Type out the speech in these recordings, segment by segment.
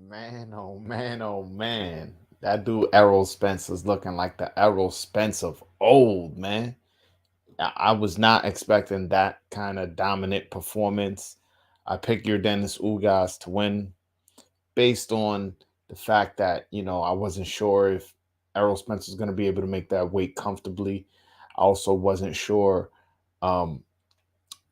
Man, oh man, oh man. That dude Errol Spence is looking like the Errol Spence of old, man. I was not expecting that kind of dominant performance. I picked Yordenis Ugas to win based on the fact that, I wasn't sure if Errol Spence was going to be able to make that weight comfortably. I also wasn't sure um,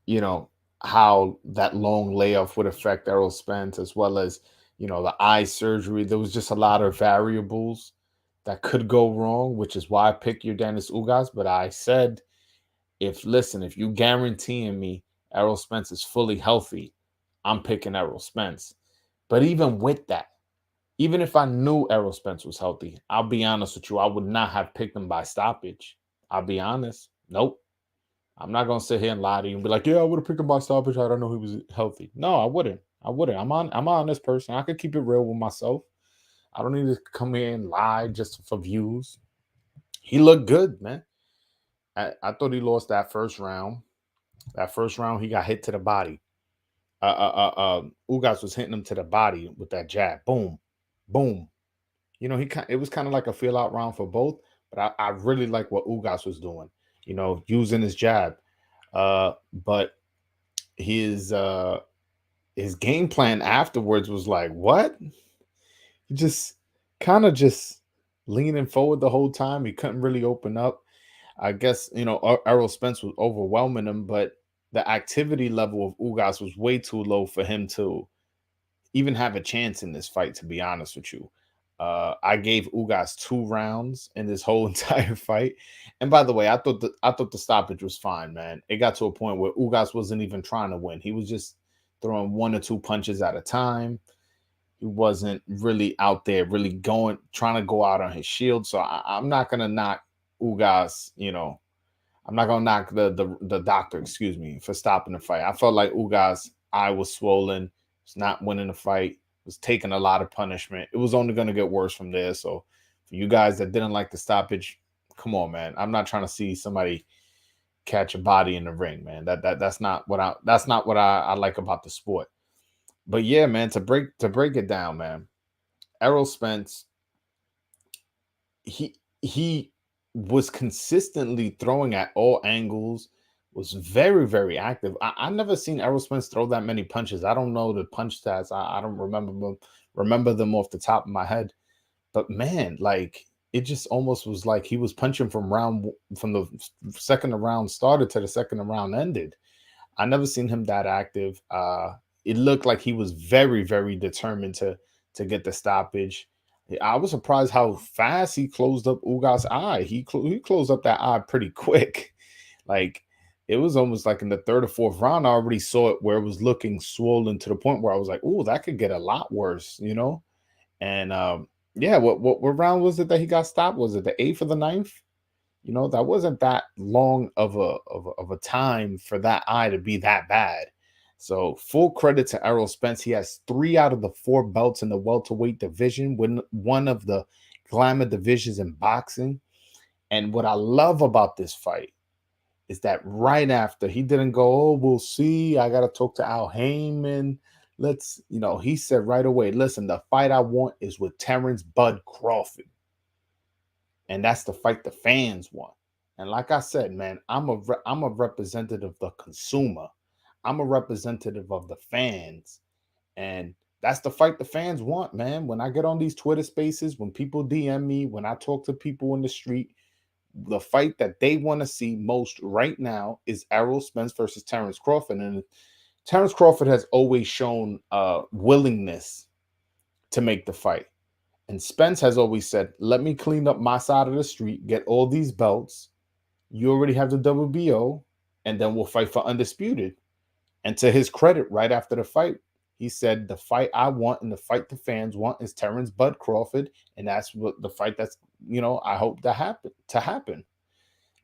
you know, how that long layoff would affect Errol Spence, as well as, the eye surgery. There was just a lot of variables that could go wrong, which is why I picked your Dennis Ugas. But I said, if you guaranteeing me Errol Spence is fully healthy, I'm picking Errol Spence. But even with that, even if I knew Errol Spence was healthy, I'll be honest with you, I would not have picked him by stoppage. I'll be honest. Nope. I'm not gonna sit here and lie to you and be like, yeah, I would have picked him by stoppage. I don't know he was healthy. No, I wouldn't. I wouldn't. I'm an honest person. I could keep it real with myself. I don't need to come here and lie just for views. He looked good, man. I thought he lost that first round. That first round, he got hit to the body. Ugas was hitting him to the body with that jab. Boom, boom. It was kind of like a feel out round for both, but I really like what Ugas was doing. Using his jab. But his uh his game plan afterwards was like, what? He just kind of just leaning forward the whole time. He couldn't really open up. I guess, Errol Spence was overwhelming him, but the activity level of Ugas was way too low for him to even have a chance in this fight, to be honest with you. I gave Ugas 2 rounds in this whole entire fight. And by the way, I thought the stoppage was fine, man. It got to a point where Ugas wasn't even trying to win. He was just throwing 1 or 2 punches at a time. He wasn't really out there really trying to go out on his shield. So I'm not gonna knock Ugas, I'm not gonna knock the doctor, excuse me, for stopping the fight. I felt like Ugas' eye was swollen, was not winning the fight, was taking a lot of punishment. It was only gonna get worse from there. So for you guys that didn't like the stoppage, come on, man. I'm not trying to see somebody catch a body in the ring, man. That's not what I like about the sport. But yeah, man, to break it down, man. Errol Spence, he was consistently throwing at all angles, was very, very active. I never seen Errol Spence throw that many punches. I don't know the punch stats. I don't remember them off the top of my head. But man, like, it just almost was like he was punching from the second the round started to the second the round ended. I never seen him that active. It looked like he was very, very determined to get the stoppage. I was surprised how fast he closed up Ugas' eye. He closed up that eye pretty quick. Like, it was almost like in the third or fourth round, I already saw it where it was looking swollen to the point where I was like, "Oh, that could get a lot worse." And yeah, what round was it that he got stopped? Was it the eighth or the ninth? That wasn't that long of a time for that eye to be that bad. So full credit to Errol Spence. He has 3 out of the 4 belts in the welterweight division, one of the glamour divisions in boxing. And what I love about this fight is that right after, he didn't go, oh, we'll see. I gotta talk to Al Heyman. He said right away, listen, the fight I want is with Terrence Bud Crawford. And that's the fight the fans want. And like I said, man, I'm a representative of the consumer. I'm a representative of the fans, and that's the fight the fans want, man. When I get on these Twitter spaces, when people DM me, when I talk to people in the street, the fight that they want to see most right now is Errol Spence versus Terrence Crawford, and Terrence Crawford has always shown willingness to make the fight. And Spence has always said, let me clean up my side of the street, get all these belts. You already have the WBO, and then we'll fight for undisputed. And to his credit, right after the fight, he said, the fight I want and the fight the fans want is Terrence Bud Crawford. And that's what the fight I hope to happen.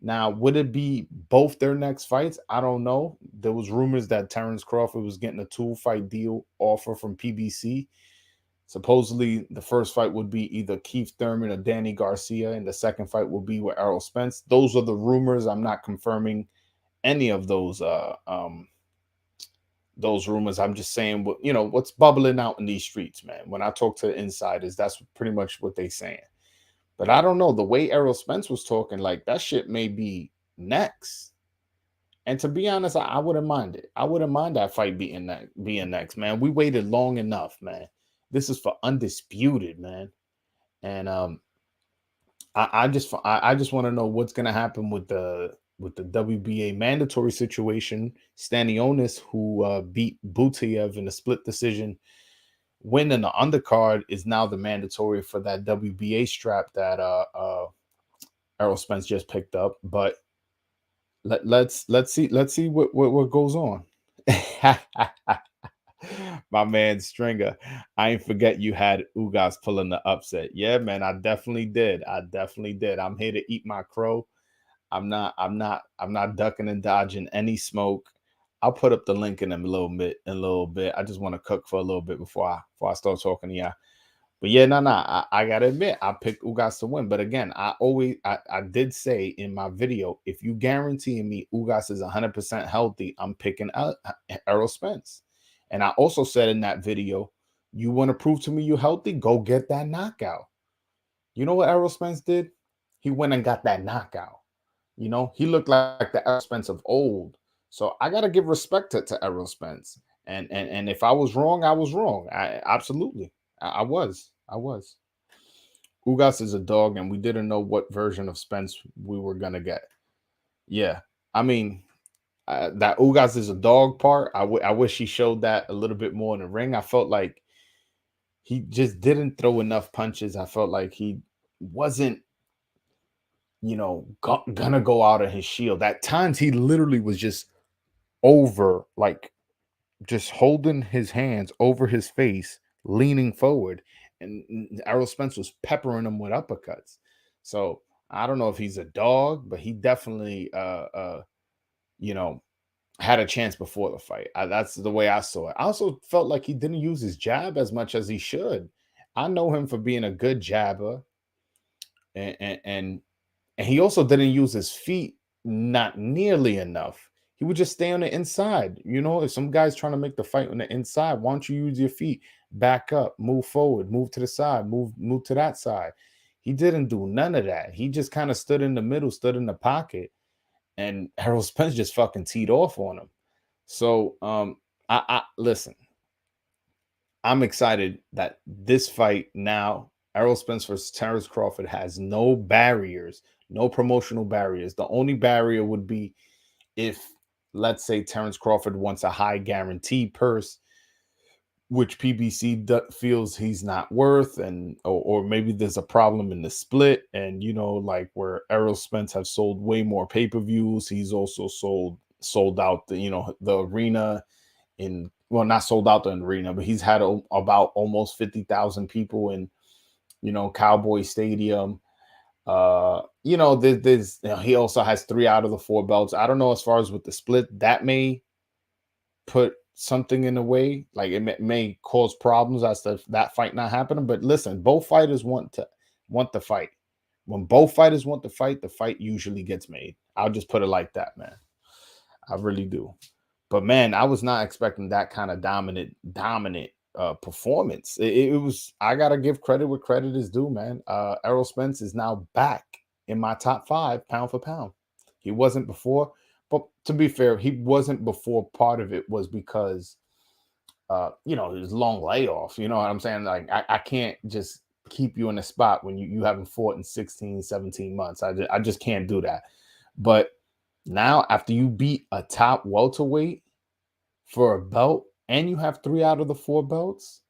Now, would it be both their next fights? I don't know. There was rumors that Terrence Crawford was getting a 2-fight deal offer from PBC. Supposedly, the first fight would be either Keith Thurman or Danny Garcia, and the second fight will be with Errol Spence. Those are the rumors. I'm not confirming any of those rumors. I'm just saying what what's bubbling out in these streets, man. When I talk to insiders, that's pretty much what they saying. But I don't know, the way Errol Spence was talking, like that shit may be next. And to be honest, I wouldn't mind it. I wouldn't mind that fight being next, man. We waited long enough, man. This is for undisputed, man. And I just want to know what's gonna happen with the WBA mandatory situation. Stanionis, who beat Butayev in a split decision win in the undercard, is now the mandatory for that WBA strap that Errol Spence just picked up. But let's see what goes on. My man Stringer, I ain't forget you had Ugas pulling the upset. Yeah, man, I definitely did. I definitely did. I'm here to eat my crow. I'm not ducking and dodging any smoke. I'll put up the link in a little bit. I just want to cook for a little bit before I start talking to y'all. But yeah, no, I gotta admit, I picked Ugas to win. But again, I did say in my video, if you guarantee me Ugas is 100% healthy, I'm picking Errol Spence. And I also said in that video, you want to prove to me you're healthy? Go get that knockout. You know what Errol Spence did? He went and got that knockout. He looked like the Errol Spence of old. So I gotta give respect to Errol Spence. And if I was wrong, I was wrong. I absolutely. I was. I was. Ugas is a dog, and we didn't know what version of Spence we were gonna get. Yeah, I mean that Ugas is a dog part. I wish he showed that a little bit more in the ring. I felt like he just didn't throw enough punches. I felt like he wasn't, gonna go out of his shield. At times, he literally was just over, like just holding his hands over his face, leaning forward, and Errol Spence was peppering him with uppercuts. So I don't know if he's a dog, but he definitely, you know, had a chance before the fight. That's the way I saw it. I also felt like he didn't use his jab as much as he should. I know him for being a good jabber, and he also didn't use his feet not nearly enough. He would just stay on the inside. If some guy's trying to make the fight on the inside, why don't you use your feet? Back up, move forward, move to the side, move to that side. He didn't do none of that. He just kind of stood in the middle, stood in the pocket, and Errol Spence just fucking teed off on him. So I listen. I'm excited that this fight now, Errol Spence versus Terrence Crawford, has no barriers, no promotional barriers. The only barrier would be if, let's say, Terrence Crawford wants a high guarantee purse, which PBC feels he's not worth, and or maybe there's a problem in the split, and like where Errol Spence have sold way more pay-per-views, he's also sold out the arena in, well, not sold out the arena, but he's had about almost 50,000 people in Cowboy Stadium. There's he also has 3 out of the 4 belts. I don't know, as far as with the split, that may put something in the way, like it may cause problems as to that fight not happening. But listen, both fighters want the fight. When both fighters want the fight usually gets made. I'll just put it like that, man. I really do. But man, I was not expecting that kind of dominant performance. It was. I gotta give credit where credit is due, man. Errol Spence is now back in my top 5 pound for pound. He wasn't before, but to be fair, he wasn't before. Part of it was because his long layoff. You know what I'm saying? Like I can't just keep you in a spot when you haven't fought in 16, 17 months. I just can't do that. But now, after you beat a top welterweight for a belt, and you have 3 out of the 4 belts,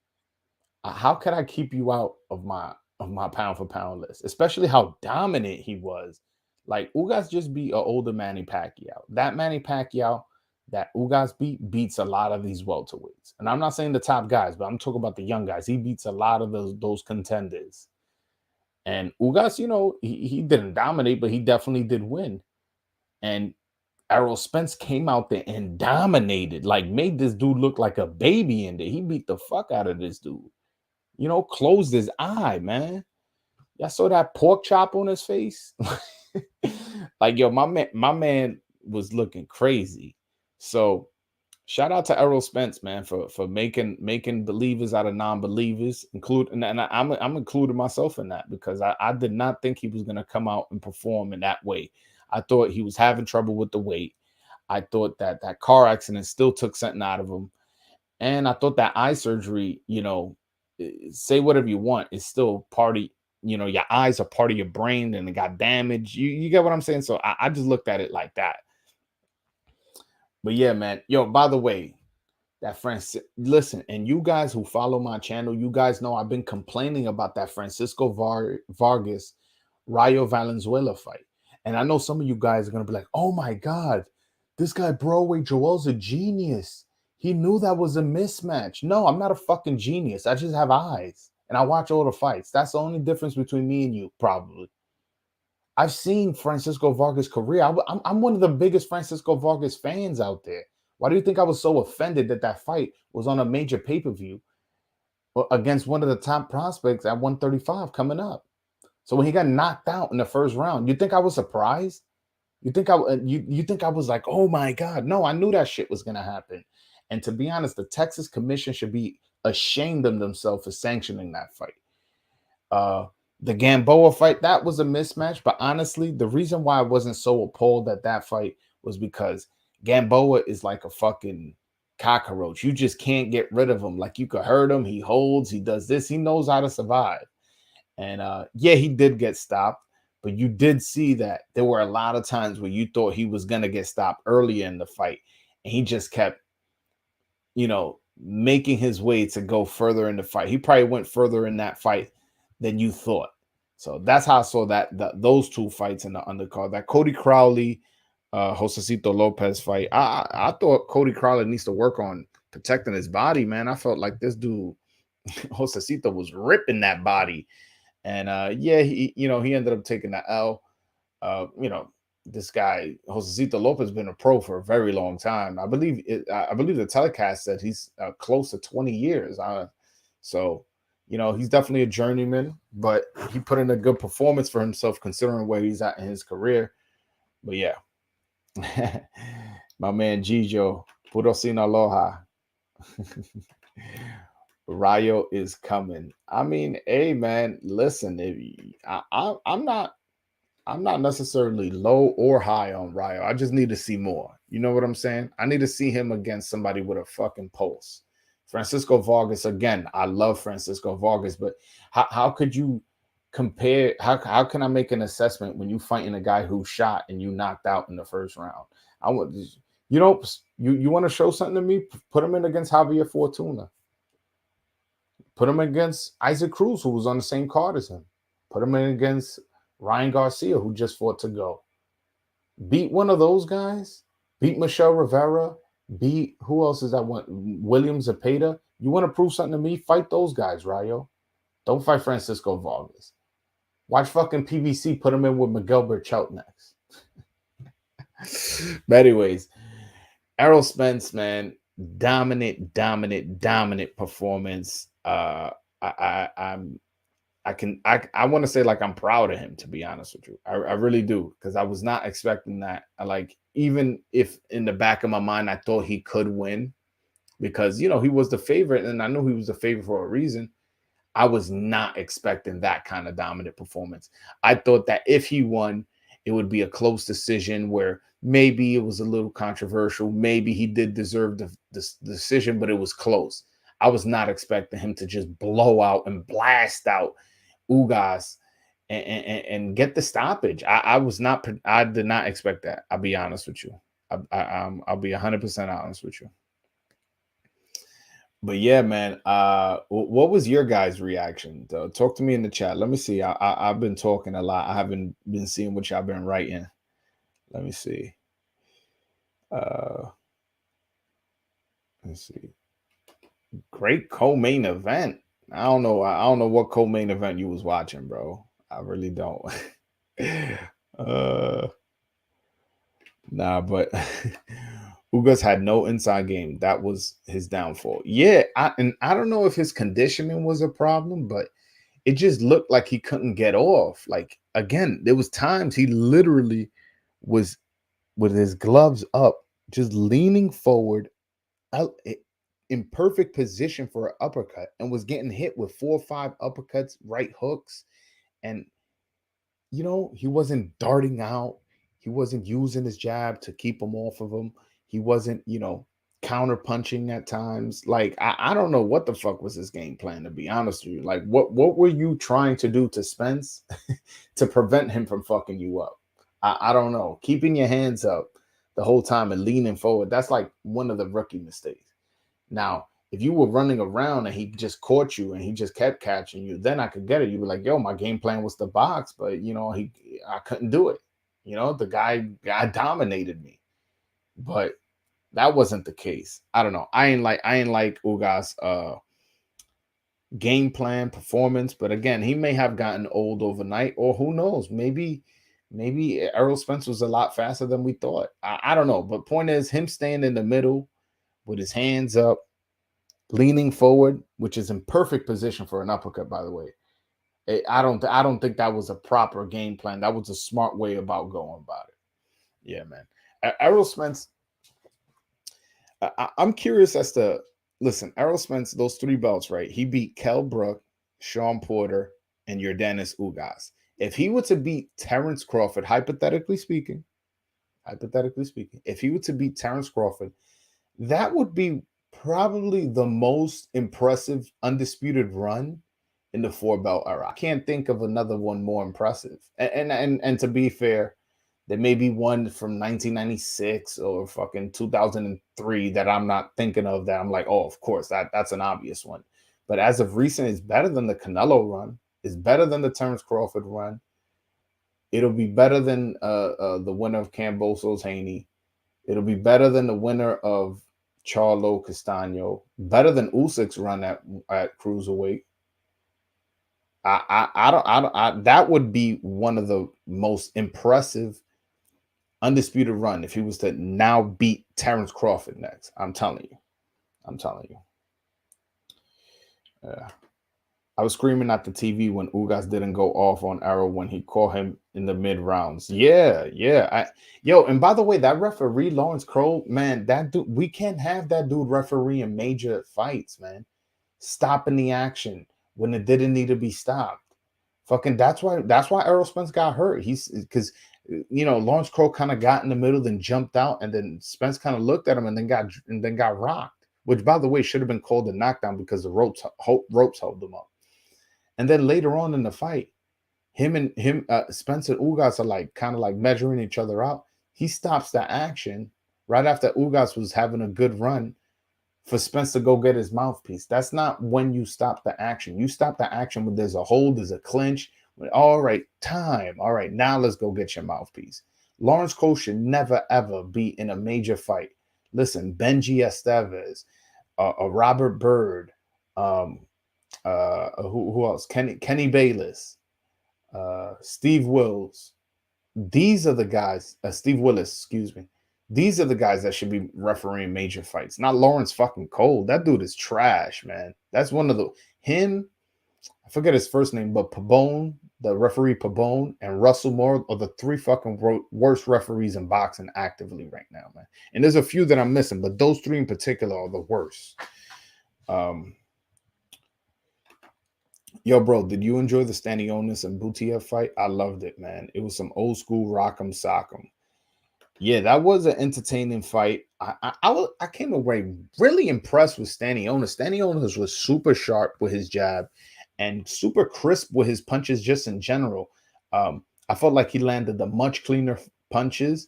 how could I keep you out of my pound for pound list? Especially how dominant he was. Like Ugas just beat an older Manny Pacquiao. That Manny Pacquiao that Ugas beats a lot of these welterweights. And I'm not saying the top guys, but I'm talking about the young guys. He beats a lot of those contenders. And Ugas, he didn't dominate, but he definitely did win. And Errol Spence came out there and dominated, like made this dude look like a baby in there. He beat the fuck out of this dude. Closed his eye, man. Y'all saw that pork chop on his face? Like, yo, my man was looking crazy. So Shout out to Errol Spence, man, for making believers out of non-believers, I'm including myself in that because I did not think he was gonna come out and perform in that way. I thought he was having trouble with the weight. I thought that that car accident still took something out of him, and I thought that eye surgery, say whatever you want, is still part of your eyes are part of your brain and it got damaged. You get what I'm saying? So I just looked at it like that. But yeah, man. Yo, by the way, that Francis, listen, and you guys who follow my channel, you guys know I've been complaining about that Francisco Vargas Rayo Valenzuela fight. And I know some of you guys are gonna be like, oh my God, this guy Broadway Joel's a genius. He knew that was a mismatch. No, I'm not a fucking genius. I just have eyes and I watch all the fights. That's the only difference between me and you, probably. I've seen Francisco Vargas' career. I'm one of the biggest Francisco Vargas fans out there. Why do you think I was so offended that that fight was on a major pay-per-view against one of the top prospects at 135 coming up? So when he got knocked out in the first round, you think I was surprised? You think I was like, oh my God? No, I knew that shit was gonna happen. And to be honest, the Texas Commission should be ashamed of themselves for sanctioning that fight. The Gamboa fight, that was a mismatch. But honestly, the reason why I wasn't so appalled at that fight was because Gamboa is like a fucking cockroach. You just can't get rid of him. Like you could hurt him. He holds, he does this, he knows how to survive. And yeah, he did get stopped, but you did see that there were a lot of times where you thought he was gonna get stopped earlier in the fight, and he just kept, making his way to go further in the fight. He probably went further in that fight than you thought. So that's how I saw those two fights in the undercard. That Cody Crowley, Josecito Lopez fight. I thought Cody Crowley needs to work on protecting his body, man. I felt like this dude, Josecito, was ripping that body. And yeah, he ended up taking the L. This guy Josecito Lopez has been a pro for a very long time. I believe the telecast said he's close to 20 years. So he's definitely a journeyman, but he put in a good performance for himself considering where he's at in his career. But yeah, my man Gijo, puro sin aloha. Rayo is coming. I mean, hey man, listen, I'm not necessarily low or high on Rayo. I just need to see more. You know what I'm saying? I need to see him against somebody with a fucking pulse. Francisco Vargas, again, I love Francisco Vargas, but how could you compare? How can I make an assessment when you fighting a guy who shot and you knocked out in the first round? I want you want to show something to me? Put him in against Javier Fortuna. Put him against Isaac Cruz, who was on the same card as him. Put him in against Ryan Garcia, who just fought to go. Beat one of those guys. Beat Michelle Rivera. Beat who else is that one? William Zepeda. You want to prove something to me? Fight those guys, Rayo. Don't fight Francisco Vargas. Watch fucking PBC put him in with Miguel Berchelt next. But anyways, Errol Spence, man, dominant performance. I want to say like I'm proud of him, to be honest with you. I really do, because I was not expecting that. Even if in the back of my mind I thought he could win, because he was the favorite, and I knew he was the favorite for a reason. I was not expecting that kind of dominant performance. I thought that if he won, it would be a close decision where maybe it was a little controversial. Maybe he did deserve the decision, but it was close. I was not expecting him to just blow out and blast out Ugas and get the stoppage. I did not expect that. I'll be honest with you. I'll be 100% honest with you. But yeah, man. What was your guys' reaction? Talk to me in the chat. Let me see. I've been talking a lot. I haven't been seeing what y'all been writing. Let me see. Let's see. Great co-main event. I don't know what co-main event you was watching, bro. I really don't. Nah, but Ugas had no inside game. That was his downfall. Yeah, I don't know if his conditioning was a problem, but it just looked like he couldn't get off. Like, again, there was times he literally was with his gloves up, just leaning forward in perfect position for an uppercut and was getting hit with 4 or 5 uppercuts, right hooks. And, he wasn't darting out. He wasn't using his jab to keep him off of him. He wasn't, counter punching at times. Like, I don't know what the fuck was his game plan, to be honest with you. Like, what were you trying to do to Spence to prevent him from fucking you up? I don't know. Keeping your hands up the whole time and leaning forward, that's like one of the rookie mistakes. Now, if you were running around and he just caught you and he just kept catching you, then I could get it. You were like, yo, my game plan was to box, but I couldn't do it. The guy dominated me. But that wasn't the case. I don't know. I ain't like Ugas game plan performance, but again, he may have gotten old overnight, or who knows, maybe Errol Spence was a lot faster than we thought. I don't know. But point is, him staying in the middle with his hands up, leaning forward, which is in perfect position for an uppercut, by the way. I don't think that was a proper game plan. That was a smart way about going about it. Yeah, man. Errol Spence. I'm curious as to listen. Errol Spence, those 3 belts, right? He beat Kell Brook, Sean Porter, and Yordenis Ugas. If he were to beat Terrence Crawford, hypothetically speaking, if he were to beat Terrence Crawford, that would be probably the most impressive undisputed run in the 4-belt era. I can't think of another one more impressive. And to be fair, there may be one from 1996 or fucking 2003 that I'm not thinking of that I'm like, oh, of course, that's an obvious one. But as of recent, it's better than the Canelo run. It's better than the Terrence Crawford run. It'll be better than the winner of Kambosos Haney. It'll be better than the winner of Charlo Castano. Better than Usyk's run at cruiserweight. That would be one of the most impressive undisputed run if he was to now beat Terrence Crawford next. I'm telling you. I was screaming at the TV when Ugas didn't go off on Errol when he caught him in the mid rounds. Yeah. And by the way, that referee Lawrence Crowe, man, that dude, we can't have that dude referee in major fights, man. Stopping the action when it didn't need to be stopped. Fucking that's why Errol Spence got hurt. He's because Lawrence Crowe kind of got in the middle, then jumped out, and then Spence kind of looked at him and then got rocked. Which, by the way, should have been called a knockdown because the ropes held them up. And then later on in the fight, Spence and Ugas are like kind of like measuring each other out. He stops the action right after Ugas was having a good run for Spence to go get his mouthpiece. That's not when you stop the action. You stop the action when there's a hold, there's a clinch. All right, time. All right, now let's go get your mouthpiece. Lawrence Cole should never, ever be in a major fight. Listen, Benji Estevez, Robert Byrd, who else? Kenny Bayless, Steve Wills. These are the guys. Steve Willis, excuse me. These are the guys that should be refereeing major fights, not Lawrence fucking Cole. That dude is trash, man. That's one of him. I forget his first name, but Pabon, the referee Pabon, and Russell Moore are the 3 fucking worst referees in boxing actively right now, man. And there's a few that I'm missing, but those 3 in particular are the worst. Yo, bro, did you enjoy the Stanionis and Butiev fight? I loved it, man. It was some old school rock'em sock'em. Yeah, that was an entertaining fight. I came away really impressed with Stanionis. Stanionis was super sharp with his jab and super crisp with his punches just in general. I felt like he landed the much cleaner punches.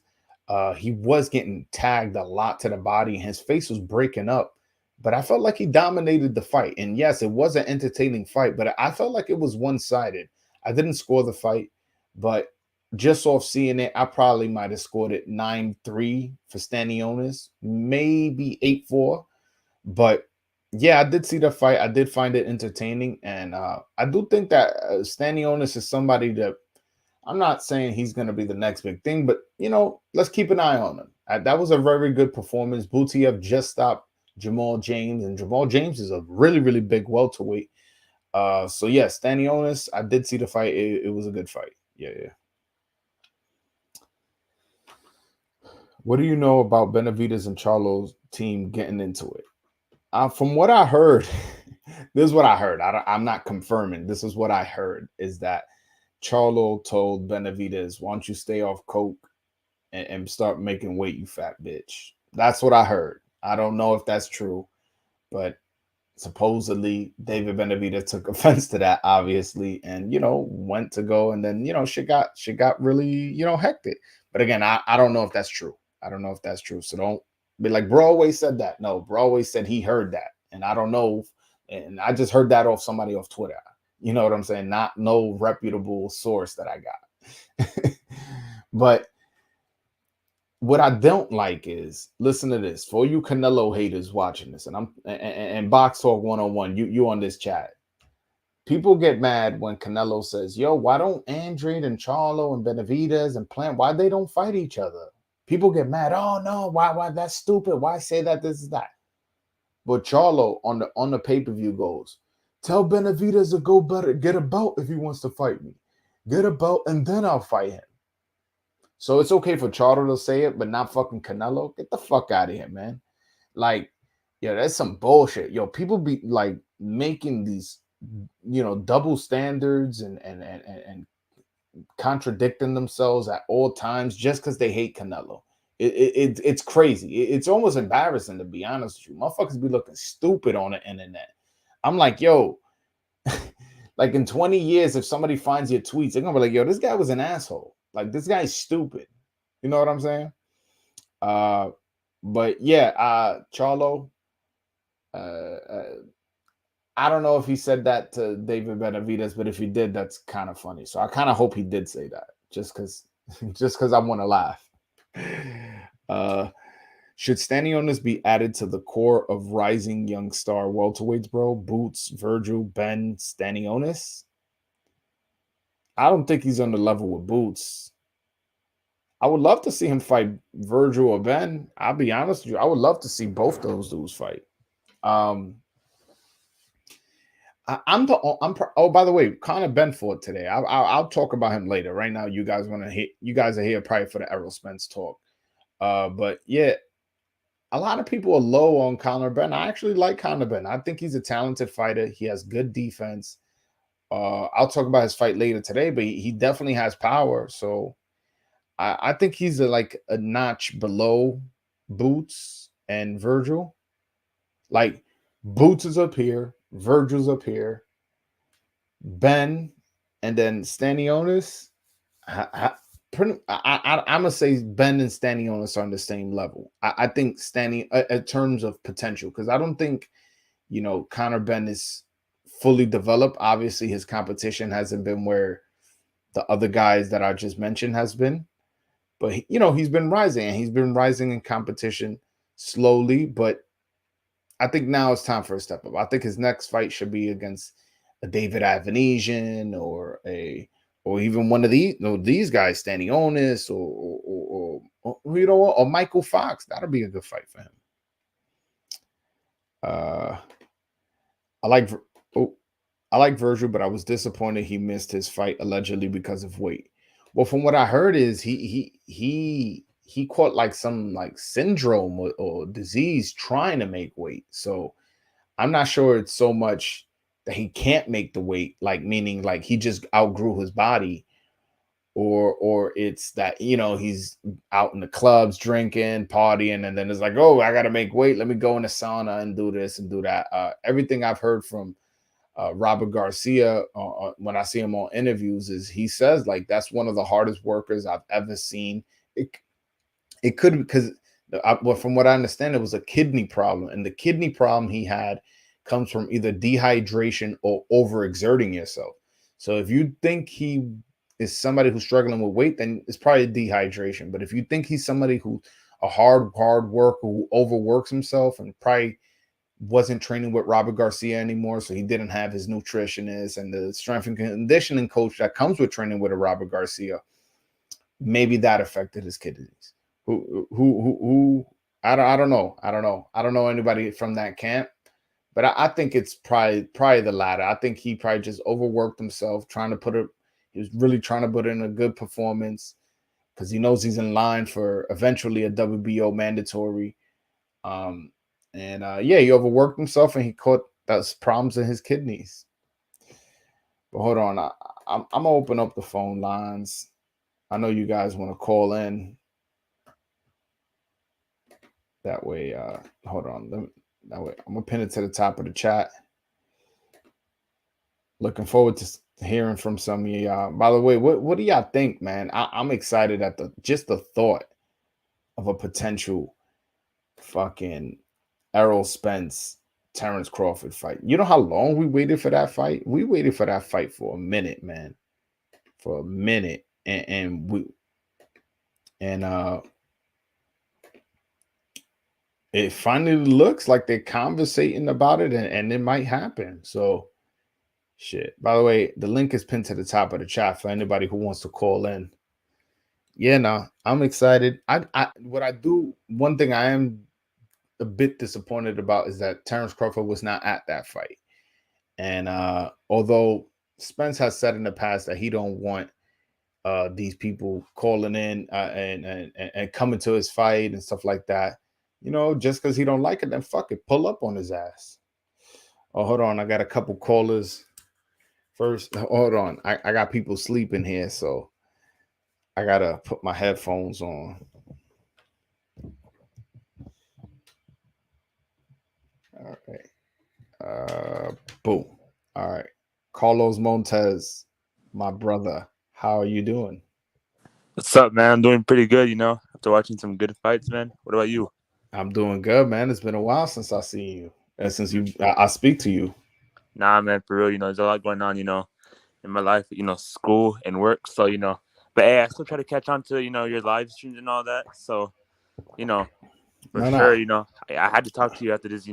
He was getting tagged a lot to the body, and his face was breaking up. But I felt like he dominated the fight. And yes, it was an entertaining fight, but I felt like it was one-sided. I didn't score the fight, but just off seeing it, I probably might have scored it 9-3 for Stanionis, maybe 8-4. But yeah, I did see the fight. I did find it entertaining. And I do think that Stanionis is somebody that I'm not saying he's going to be the next big thing, but, let's keep an eye on him. That was a very good performance. Butiev just stopped Jamal James, and Jamal James is a really, really big welterweight. So yeah, Stanionis, I did see the fight. It was a good fight. Yeah. What do you know about Benavidez and Charlo's team getting into it? From what I heard, this is what I heard. I'm not confirming. This is what I heard is that Charlo told Benavidez, "Why don't you stay off coke and start making weight, you fat bitch?" That's what I heard. I don't know if that's true, but supposedly David Benavidez took offense to that, obviously, and went to go, and then shit got really hectic. But again, I don't know if that's true. I don't know if that's true. So don't be like, bro always said that. No, bro always said he heard that, and I don't know, and I just heard that off somebody off Twitter. You know what I'm saying? Not no reputable source that I got. But what I don't like is, listen to this for you Canelo haters watching this, and and Box Talk 101, you on this chat. People get mad when Canelo says, "Yo, why don't Andrade and Charlo and Benavidez and Plant, why they don't fight each other?" People get mad. Oh no, why that's stupid? Why say that? This is that. But Charlo on the pay-per-view goes, "Tell Benavidez to go better, get a belt if he wants to fight me. Get a belt and then I'll fight him." So it's okay for Charlo to say it, but not fucking Canelo. Get the fuck out of here, man. Like, yeah, that's some bullshit. Yo, people be like making these, double standards and contradicting themselves at all times just because they hate Canelo. It's crazy. It's almost embarrassing, to be honest with you. Motherfuckers be looking stupid on the internet. I'm like, yo, like in 20 years, if somebody finds your tweets, they're gonna be like, yo, this guy was an asshole. Like, this guy's stupid. You know what I'm saying? Uh, but yeah, Charlo, uh, uh, I don't know if he said that to David Benavidez, but if he did, that's kind of funny. So I kind of hope he did say that, just because, just because I want to laugh. Uh, should Stanionis be added to the core of rising young star welterweights, bro? Boots, Virgil, Ben, Stanionis. I don't think he's on the level with Boots. I would love to see him fight Virgil or Ben. I'll be honest with you. I would love to see both those dudes fight. Um, Oh, by the way, Connor Benford today. I'll talk about him later. Right now, you guys want to hit. You guys are here probably for the Errol Spence talk. But yeah, a lot of people are low on Conor Ben. I actually like Conor Ben. I think he's a talented fighter. He has good defense. I'll talk about his fight later today, but he definitely has power. So I think he's like a notch below Boots and Virgil. Like Boots is up here, Virgil's up here, Ben, and then Stanionis. I'm gonna say Ben and Stanionis are on the same level. I think Stanny, in terms of potential, because I don't think Conor Ben is fully developed. Obviously, his competition hasn't been where the other guys that I just mentioned has been, but he's been rising, and he's been rising in competition slowly. But I think now it's time for a step up. I think his next fight should be against a David Avanesian or even one of these guys, Stanionis or Michael Fox. That'll be a good fight for him. Uh, I like oh, I like Virgil, but I was disappointed he missed his fight allegedly because of weight. Well, from what I heard is he caught like some like syndrome or disease trying to make weight. So I'm not sure it's so much that he can't make the weight, like meaning like he just outgrew his body, or it's that he's out in the clubs drinking, partying, and then it's like, oh, I gotta make weight. Let me go in the sauna and do this and do that. Everything I've heard from Robert Garcia when I see him on interviews is he says like that's one of the hardest workers I've ever seen. It could because well, from what I understand, it was a kidney problem, and the kidney problem he had comes from either dehydration or overexerting yourself. So if you think he is somebody who's struggling with weight, then it's probably dehydration. But if you think he's somebody who a hard worker who overworks himself and probably wasn't training with Robert Garcia anymore, so he didn't have his nutritionist and the strength and conditioning coach that comes with training with a Robert Garcia, maybe that affected his kidneys. Who I don't know. I don't know anybody from that camp, but I think it's probably the latter. I think he probably just overworked himself trying to he was really trying to put in a good performance because he knows he's in line for eventually a WBO mandatory. Um, and yeah, he overworked himself and he caught those problems in his kidneys. But hold on, I'm gonna open up the phone lines. I know you guys want to call in. That way, hold on. That way, I'm gonna pin it to the top of the chat. Looking forward to hearing from some of y'all. By the way, what do y'all think, man? I'm excited at the thought of a potential fucking Errol Spence Terrence Crawford fight. You know how long we waited for that fight? We waited for that fight for a minute, man. For a minute. And it finally looks like they're conversating about it, and it might happen. So shit. By the way, the link is pinned to the top of the chat for anybody who wants to call in. Yeah, no, I'm excited. One thing I am a bit disappointed about is that Terrence Crawford was not at that fight. And although Spence has said in the past that he don't want these people calling in and coming to his fight and stuff like that, just because he don't like it, then fuck it, pull up on his ass. Oh, hold on, I got a couple callers. First, hold on, I got people sleeping here, so I gotta put my headphones on. All right. Boom. All right. Carlos Montes, my brother. How are you doing? What's up, man? I'm doing pretty good, after watching some good fights, man. What about you? I'm doing good, man. It's been a while since I see you, and since I speak to you. Nah, man, for real, there's a lot going on, in my life, school and work. So, but hey, I still try to catch on to, your live streams and all that. So, you know, for No, sure, no. I had to talk to you after this,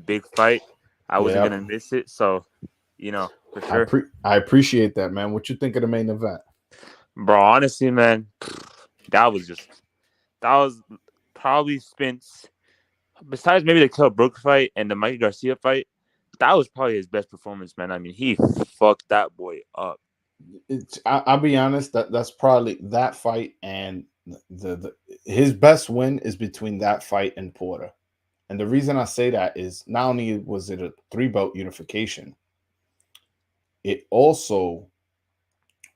big fight. I wasn't Yeah, gonna miss it. So, for sure. I appreciate that, man. What you think of the main event? Bro, honestly, man, that was just that was probably Spence. Besides maybe the Kell Brook fight and the Mikey Garcia fight, that was probably his best performance, man. I mean, he fucked that boy up. I'll be honest. That's probably that fight, and the his best win is between that fight and Porter. And the reason I say that is not only was it a three belt unification, it also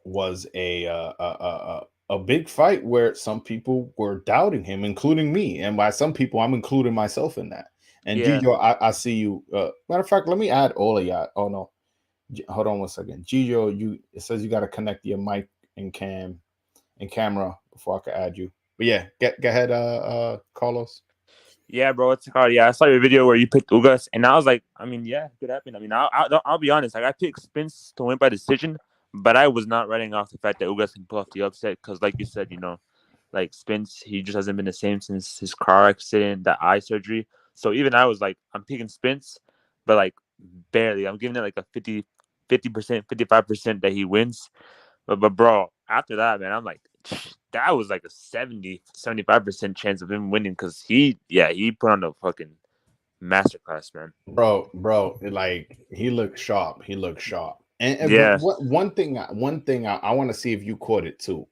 was a big fight where some people were doubting him, including me. And by some people, I'm including myself in that. And Yeah, Gijo, I see you. Matter of fact, let me add all of y'all. Oh no, hold on one second. Gijo, it says you got to connect your mic and camera before I can add you. But yeah, get go ahead, Carlos. yeah, bro. What's it called? Yeah, I saw your video where you picked Ugas, and I was like, I mean, yeah, could happen. I mean, I'll be honest. Like, I picked Spence to win by decision, but I was not writing off the fact that Ugas can pull off the upset because, like you said, like Spence, he just hasn't been the same since his car accident, that eye surgery. So even I was like, I'm picking Spence, but like barely. I'm giving it like a 50%, 55% that he wins. But bro, after that, man, I'm like, that was like a 70, 75% chance of him winning because he put on a fucking masterclass, man. Bro, like he looked sharp. He looked sharp. But Yeah, one thing I want to see if you caught it too.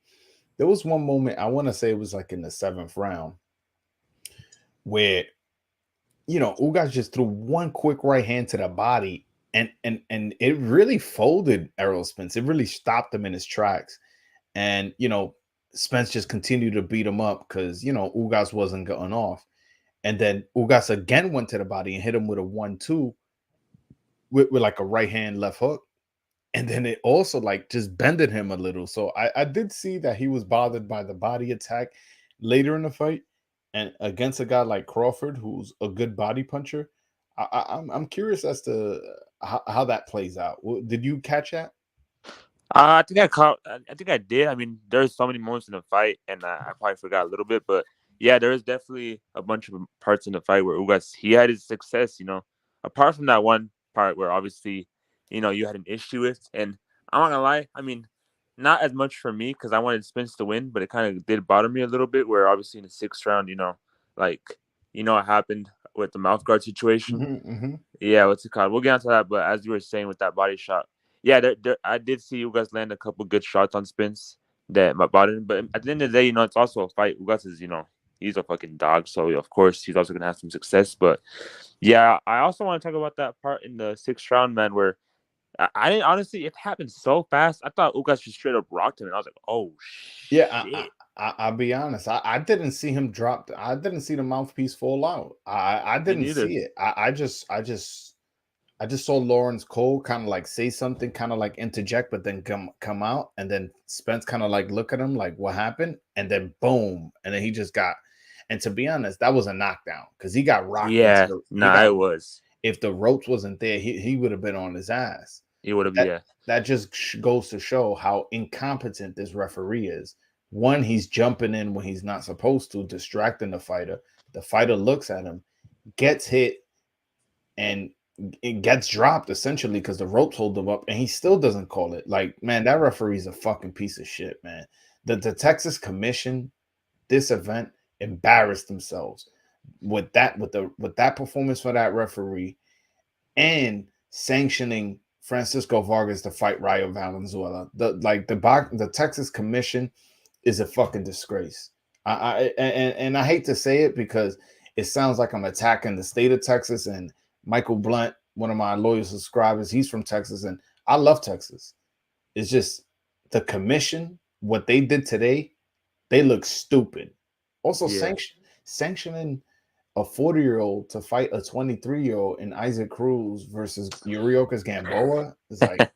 There was one moment I want to say it was like in the seventh round where Ugas just threw one quick right hand to the body, and it really folded Errol Spence. It really stopped him in his tracks, and Spence just continued to beat him up because Ugas wasn't going off, and then Ugas again went to the body and hit him with a 1-2 with like a right hand left hook, and then it also like just bended him a little. So I did see that he was bothered by the body attack later in the fight, and against a guy like Crawford, who's a good body puncher. I'm curious as to how that plays out. Did you catch that? I think I caught. I think I did. I mean, there's so many moments in the fight, and I probably forgot a little bit, but yeah, there is definitely a bunch of parts in the fight where Ugas he had his success. Apart from that one part where obviously, you had an issue with, and I'm not gonna lie. I mean, not as much for me because I wanted Spence to win, but it kind of did bother me a little bit. Where obviously in the sixth round, like what happened with the mouth guard situation. Hmm. Yeah, what's it called? We'll get onto that, but as you were saying with that body shot, yeah, I did see you guys land a couple good shots on Spence, that about it. But at the end of the day, it's also a fight. Ugas is, he's a fucking dog, so of course he's also gonna have some success. But yeah, I also want to talk about that part in the sixth round, man, where I didn't honestly. It happened so fast. I thought Ugas just straight up rocked him, and I was like, "Oh Yeah, shit!" I'll be honest. I didn't see him drop. I didn't see the mouthpiece fall out. I Me didn't neither. see it. I just saw Lawrence Cole kind of like say something, kind of like interject, but then come out, and then Spence kind of like look at him like what happened, and then boom, and then he just got. And to be honest, that was a knockdown because he got rocked into Yeah, the. He nah, got it was. if the ropes wasn't there, he would have been on his ass. It would have. That Yeah, that just goes to show how incompetent this referee is. One, he's jumping in when he's not supposed to, distracting the fighter. The fighter looks at him, gets hit, and it gets dropped essentially because the ropes hold him up, and he still doesn't call it. Like, man, that referee's a fucking piece of shit, man. The Texas Commission, this event, embarrassed themselves with that performance for that referee and sanctioning Francisco Vargas to fight Rayo Valenzuela. The Texas Commission is a fucking disgrace. And I hate to say it because it sounds like I'm attacking the state of Texas and Michael Blunt, one of my loyal subscribers. He's from Texas, and I love Texas. It's just the commission, what they did today, they look stupid. Also, yeah. sanctioning a 40-year-old to fight a 23-year-old in Isaac Cruz versus Yuriorkis Gamboa is like,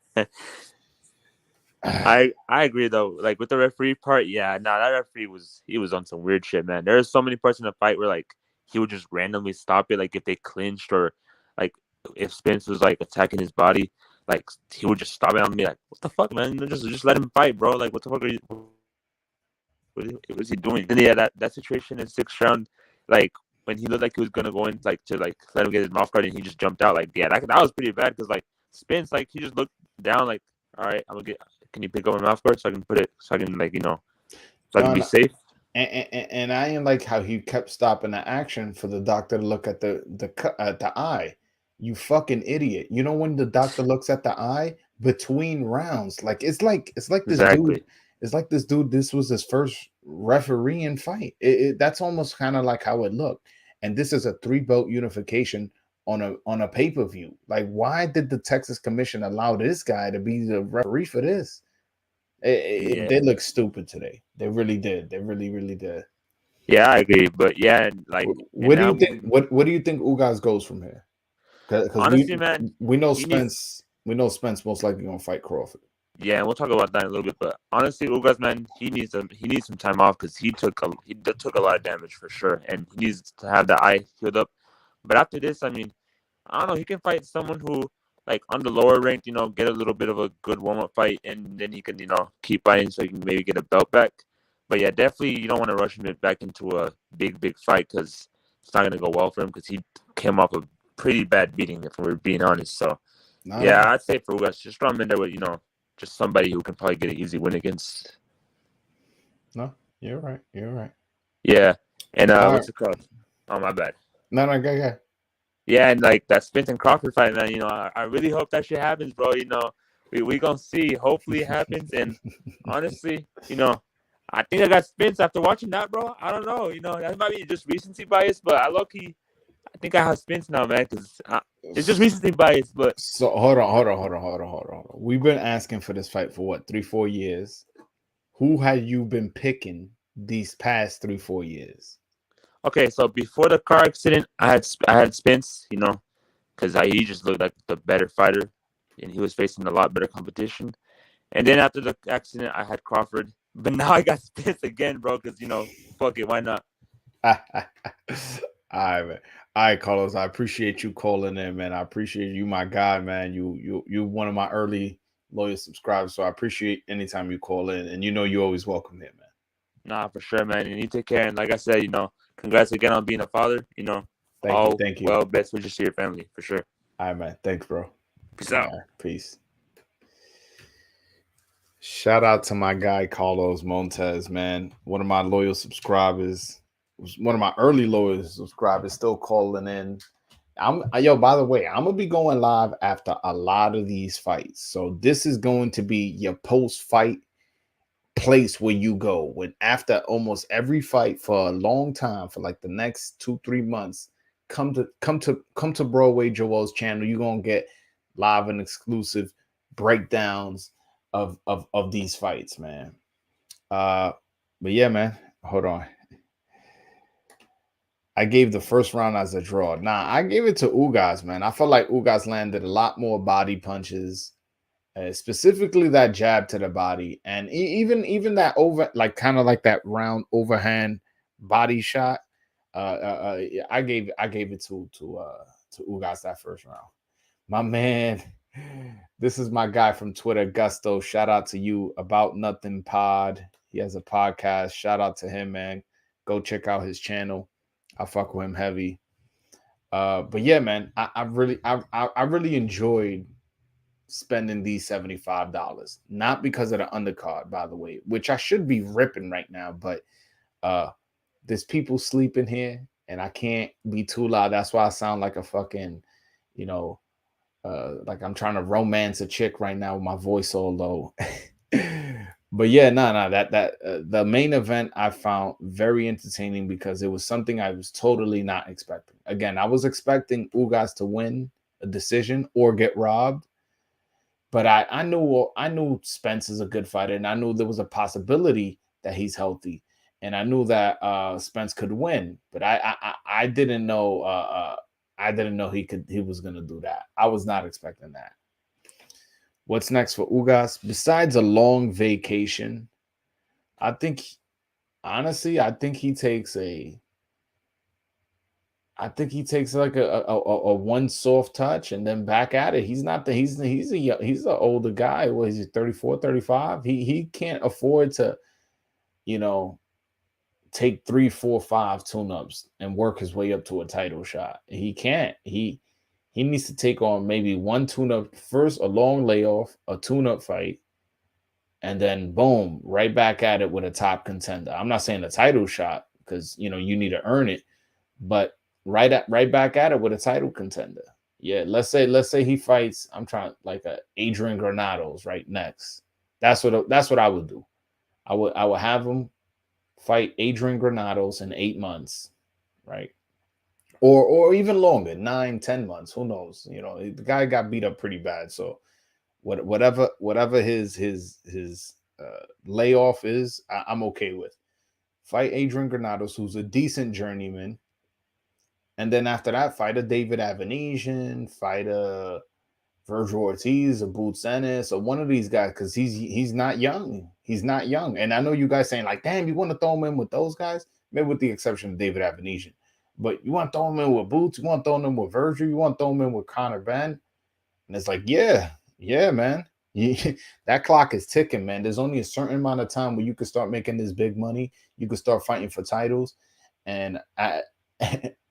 I agree though. Like with the referee part, yeah, nah, that referee he was on some weird shit, man. There's so many parts in the fight where like he would just randomly stop it, like if they clinched or like if Spence was like attacking his body, like he would just stop it on me, like what the fuck, man? Just let him fight, bro. Like what the fuck what was he doing? Then yeah, that situation in sixth round, like when he looked like he was gonna go in like to like let him get his mouth guard and he just jumped out, like yeah, that was pretty bad because like Spence like he just looked down like all right, I'm gonna get. Can you pick up my mouth guard so I can put it so I can like so I can no, be no. safe? And I didn't like how he kept stopping the action for the doctor to look at the eye. You fucking idiot! You know when the doctor looks at the eye between rounds, like this dude. Exactly. It's like this dude. This was his first refereeing fight. That's almost kind of like how it looked. And this is a three-belt unification on a pay-per-view. Like, why did the Texas Commission allow this guy to be the referee for this? They Yeah. look stupid today. They really did. They really, really did. Yeah, I agree. But yeah, and like and What do now you think? moving What do you think Ugas goes from here? Because honestly, man, we know he needs Spence. We know Spence most likely gonna fight Crawford. yeah, and we'll talk about that in a little bit. But honestly, Ugas, man, he needs some time off because he took a lot of damage for sure, and he needs to have the eye healed up. But after this, I mean, I don't know. He can fight someone who, like, on the lower rank, get a little bit of a good warm up fight, and then he can, keep fighting so he can maybe get a belt back. But yeah, definitely, you don't want to rush him back into a big fight because it's not gonna go well for him because he came off a pretty bad beating, if we're being honest. So No, yeah, no, I'd say for Ugas, just throw him in there with, just somebody who can probably get an easy win against. no. You're right. You're right. Yeah, and All right. what's it called? Oh my bad. No, no, go. Yeah, and like that Spence and Crawford fight, man. I really hope that shit happens, bro. We gonna see. Hopefully it happens. And honestly, I think I got Spence after watching that, bro. I don't know. That might be just recency bias, but I think I have Spence now, man, because it's just recency bias. But So hold on. We've been asking for this fight for what 3-4 years. Who had you been picking these past 3-4 years? okay, so before the car accident, I had Spence, because he just looked like the better fighter, and he was facing a lot better competition. And then after the accident, I had Crawford. But now I got Spence again, bro, because, fuck it, why not? All right, man. All right, Carlos. I appreciate you calling in, man. I appreciate you, my guy, man. You one of my early loyal subscribers, so I appreciate anytime you call in, and you always welcome here, man. Nah, for sure, man. And you take care. And like I said, congrats again on being a father. Thank you, All thank you. well, best wishes to your family, for sure. All right, man. Thanks, bro. Peace All out. right, peace. Shout out to my guy Carlos Montes, man. One of my loyal subscribers, one of my early loyal subscribers, still calling in. By the way, I'm gonna be going live after a lot of these fights, so this is going to be your post fight place where you go when after almost every fight for a long time, for like the next 2-3 months, come to Broadway Joel's channel. You're gonna get live and exclusive breakdowns of these fights, man. Uh but yeah, man. Hold on. I gave the first round as a draw. Nah, I gave it to Ugas, man. I felt like Ugas landed a lot more body punches, specifically that jab to the body, and even that over, like kind of like that round overhand body shot. I gave it to Ugas that first round. My man, this is my guy from Twitter, Gusto. Shout out to you, About Nothing Pod. He has a podcast. Shout out to him, man. Go check out his channel. I fuck with him heavy. But yeah, man, I really enjoyed spending these $75. Not because of the undercard, by the way, which I should be ripping right now, but uh there's people sleeping here and I can't be too loud. That's why I sound like a fucking, you know, like I'm trying to romance a chick right now with my voice all low. But yeah, that the main event I found very entertaining because it was something I was totally not expecting. Again, I was expecting Ugas to win a decision or get robbed, but I knew Spence is a good fighter, and I knew there was a possibility that he's healthy, and I knew that Spence could win, but I didn't know I didn't know he was gonna do that. I was not expecting that. What's next for Ugas? Besides a long vacation, I think honestly, I think he takes like a one soft touch and then back at it. He's not the he's an older guy. What is he, 34, 35? He can't afford to, you know, take 3, 4, 5 tune-ups and work his way up to a title shot. He can't. He needs to take on maybe one tune-up first, a long layoff, a tune-up fight, and then boom, right back at it with a top contender. I'm not saying a title shot because you need to earn it, but right back at it with a title contender. Yeah, let's say he fights. I'm trying like a Adrian Granados right next. That's what I would do. I would have him fight Adrian Granados in 8 months, right? Or even longer, 9, 10 months. Who knows? The guy got beat up pretty bad. So whatever his layoff is, I'm okay with. Fight Adrian Granados, who's a decent journeyman, and then after that, fight a David Avanesian, fight a Virgil Ortiz, a Boots Ennis, or one of these guys, because he's not young. He's not young. And I know you guys saying, like, damn, you want to throw him in with those guys? Maybe with the exception of David Avanesian. But you want to throw him in with Boots, you want to throw him in with Virgil, you want to throw him in with Connor Ben. And it's like, yeah, man. That clock is ticking, man. There's only a certain amount of time where you can start making this big money. You can start fighting for titles. And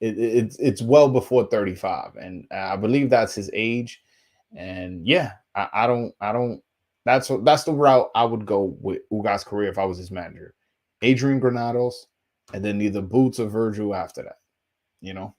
it's well before 35. And I believe that's his age. And yeah, I don't. That's the route I would go with Ugas' career if I was his manager. Adrian Granados, and then either Boots or Virgil after that. You know,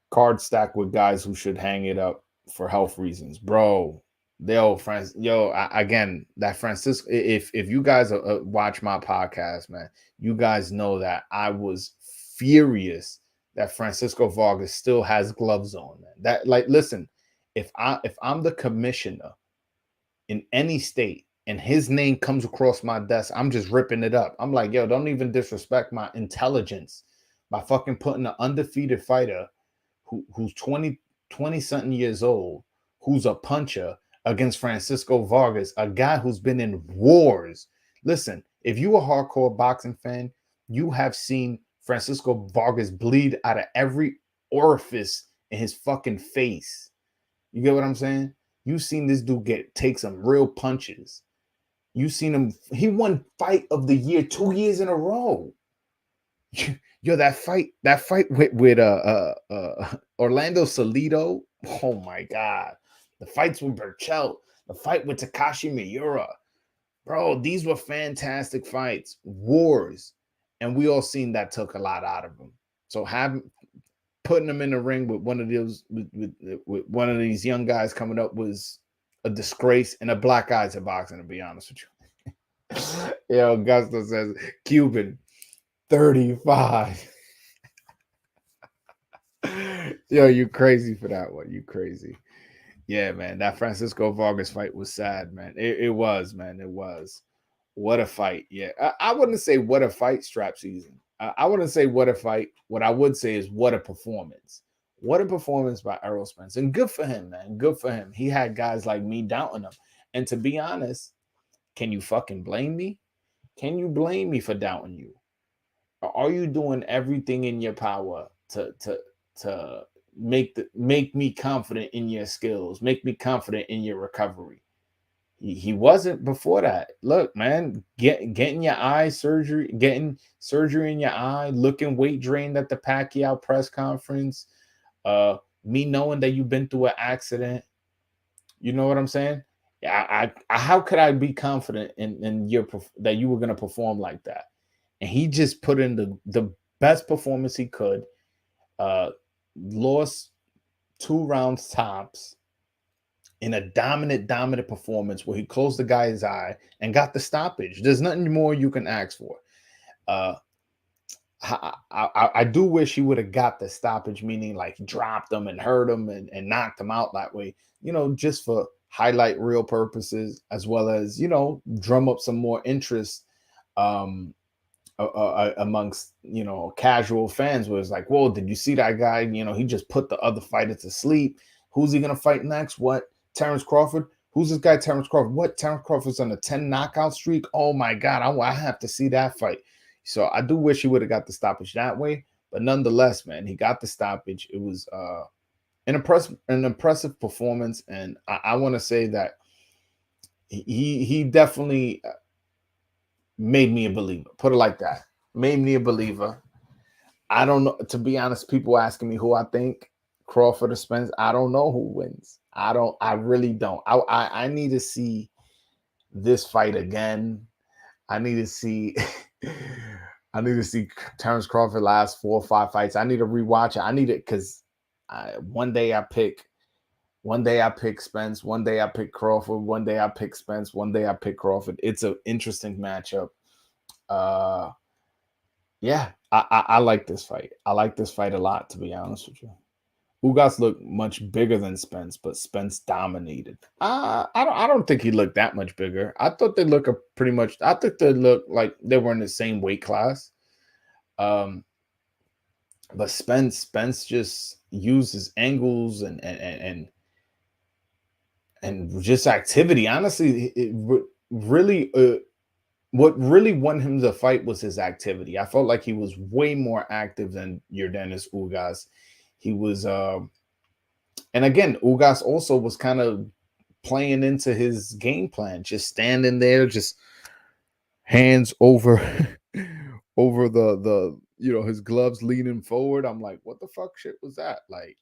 card stack with guys who should hang it up for health reasons, bro. Again, that Francisco. If you guys watch my podcast, man, you guys know that I was furious that Francisco Vargas still has gloves on, man. That, like, listen, if I'm the commissioner in any state and his name comes across my desk, I'm just ripping it up. I'm like, yo, don't even disrespect my intelligence by fucking putting an undefeated fighter who's 20 something years old, who's a puncher, against Francisco Vargas, a guy who's been in wars. Listen, if you a hardcore boxing fan, you have seen Francisco Vargas bleed out of every orifice in his fucking face. You get what I'm saying? You've seen this dude take some real punches. You've seen him. He won fight of the year 2 years in a row. Yo, that fight with Orlando Salido. Oh my god. The fights with Burchell, the fight with Takashi Miura. Bro, these were fantastic fights, wars. And we all seen that took a lot out of them. So putting them in the ring with one of those with one of these young guys coming up was a disgrace and a black eyes in boxing, to be honest with you. Yo, Augusto says Cuban 35. Yo, you crazy for that one. You crazy. Yeah, man. That Francisco Vargas fight was sad, man. It was, man. It was. What a fight. Yeah. I wouldn't say what a fight, strap season. I wouldn't say what a fight. What I would say is what a performance. What a performance by Errol Spence. And good for him, man. Good for him. He had guys like me doubting him. And to be honest, can you fucking blame me? Can you blame me for doubting you? Or are you doing everything in your power to make me confident in your skills, make me confident in your recovery? He wasn't before that. Look, man, getting your eye surgery, getting surgery in your eye, looking weight drained at the Pacquiao press conference, me knowing that you've been through an accident. You know what I'm saying? How could I be confident in your that you were gonna perform like that? And he just put in the best performance he could. Uh, Lost 2 rounds tops in a dominant performance where he closed the guy's eye and got the stoppage. There's nothing more you can ask for. Uh, I do wish he would have got the stoppage, meaning like dropped him and hurt him and knocked him out that way, just for highlight reel purposes, as well as, drum up some more interest um, amongst, casual fans, where it's like, whoa, did you see that guy? He just put the other fighter to sleep. Who's he going to fight next? What? Terrence Crawford? Who's this guy, Terrence Crawford? What? Terrence Crawford's on a 10 knockout streak? Oh my God, I have to see that fight. So I do wish he would have got the stoppage that way, but nonetheless, man, he got the stoppage. It was an impressive performance, and I want to say that he definitely made me a believer. Put it like that. Made me a believer. I don't know. To be honest, people asking me who I think, Crawford or Spence. I don't know who wins. I really don't. I need to see this fight again. I need to see. I need to see Terrence Crawford last 4 or 5 fights. I need to rewatch it. I need it because one day I pick Spence. One day I pick Crawford. One day I pick Spence. One day I pick Crawford. It's an interesting matchup. Yeah, I like this fight. I like this fight a lot, to be honest with you. Ugas looked much bigger than Spence, but Spence dominated. I don't think he looked that much bigger. I thought they look pretty much. I think they look like they were in the same weight class. But Spence just uses angles and just activity. Honestly, it really what really won him the fight was his activity. I felt like he was way more active than Yordenis Ugas. He was, and again, Ugas also was kind of playing into his game plan, just standing there, just hands over over the his gloves, leaning forward. I'm like, what the fuck shit was that? Like,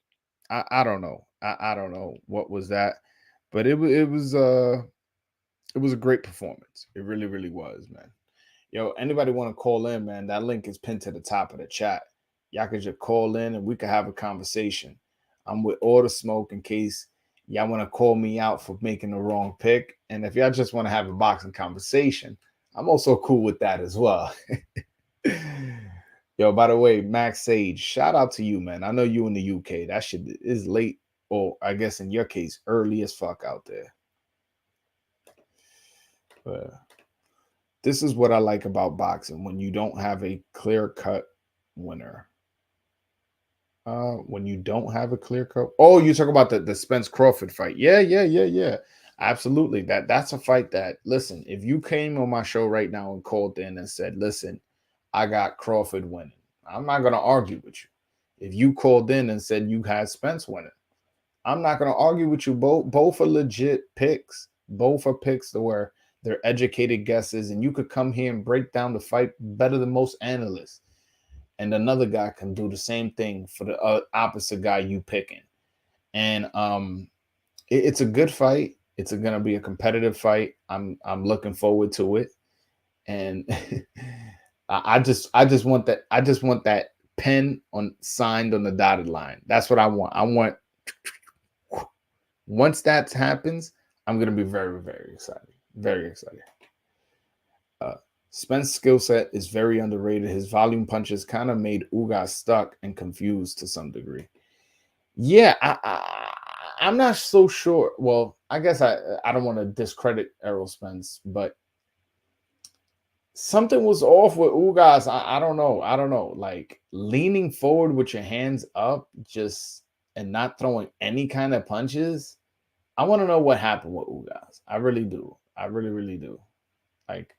I don't know. I don't know what was that, but it was a great performance. It really was, man. Yo, anybody want to call in, man? That link is pinned to the top of the chat. Y'all could just call in and we could have a conversation. I'm with all the smoke in case y'all want to call me out for making the wrong pick. And if y'all just want to have a boxing conversation, I'm also cool with that as well. Yo, by the way, Max Sage, shout out to you, man. I know you in the UK. That shit is late, or I guess in your case, early as fuck out there. But this is what I like about boxing, when you don't have a clear-cut winner. When you don't have a clear-cut. Oh, you talk about the Spence Crawford fight. Yeah. Absolutely. That's a fight that, listen, if you came on my show right now and called in and said, listen, I got Crawford winning, I'm not going to argue with you. If you called in and said you had Spence winning, I'm not going to argue with you. Both are legit picks. Both are picks where they're educated guesses, and you could come here and break down the fight better than most analysts. And another guy can do the same thing for the opposite guy you picking. And it's a good fight. It's going to be a competitive fight. I'm looking forward to it. And I just want that. I just want that pen signed on the dotted line. That's what I want. I want, once that happens, I'm gonna be very, very excited. Very excited. Uh, Spence's skill set is very underrated. His volume punches kind of made Ugas stuck and confused to some degree. Yeah, I'm not so sure. Well, I guess I don't want to discredit Errol Spence, but something was off with Ugas. I don't know. I don't know. Like leaning forward with your hands up, just and not throwing any kind of punches. I want to know what happened with Ugas. I really do. I really, really do. Like,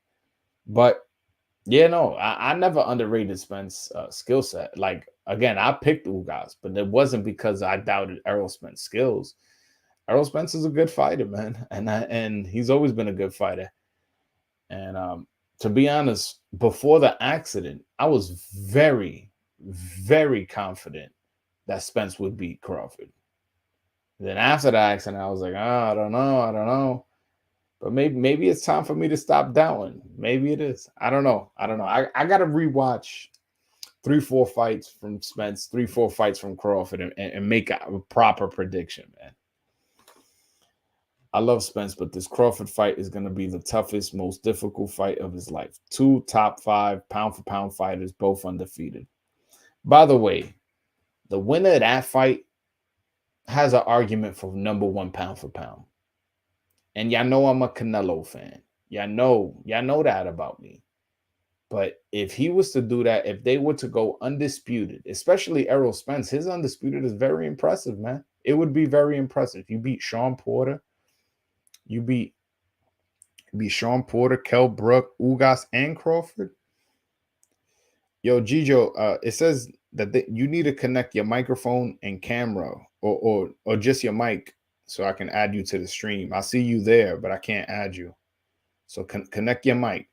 but yeah, no, I never underrated Spence's skill set. Like again, I picked Ugas, but it wasn't because I doubted Errol Spence's skills. Errol Spence is a good fighter, man, and he's always been a good fighter. And to be honest, before the accident, I was very, very confident that Spence would beat Crawford. Then after the accident, I was like, oh, I don't know. But maybe it's time for me to stop doubting. Maybe it is. I don't know. I gotta rewatch 3, 4 fights from Spence, 3, 4 fights from Crawford, and make a proper prediction, man. I love Spence, but this Crawford fight is going to be the toughest, most difficult fight of his life. 2 top 5 pound for pound fighters, both undefeated. By the way, the winner of that fight has an argument for #1 pound for pound. And y'all know I'm a Canelo fan. Y'all know that about me. But if he was to do that, if they were to go undisputed, especially Errol Spence, his undisputed is very impressive, man. It would be very impressive. You beat Sean Porter, you beat Sean Porter, Kell Brook, Ugas, and Crawford. Yo, Gijo, it says that you need to connect your microphone and camera, or just your mic, so I can add you to the stream. I see you there, but I can't add you. So connect your mic,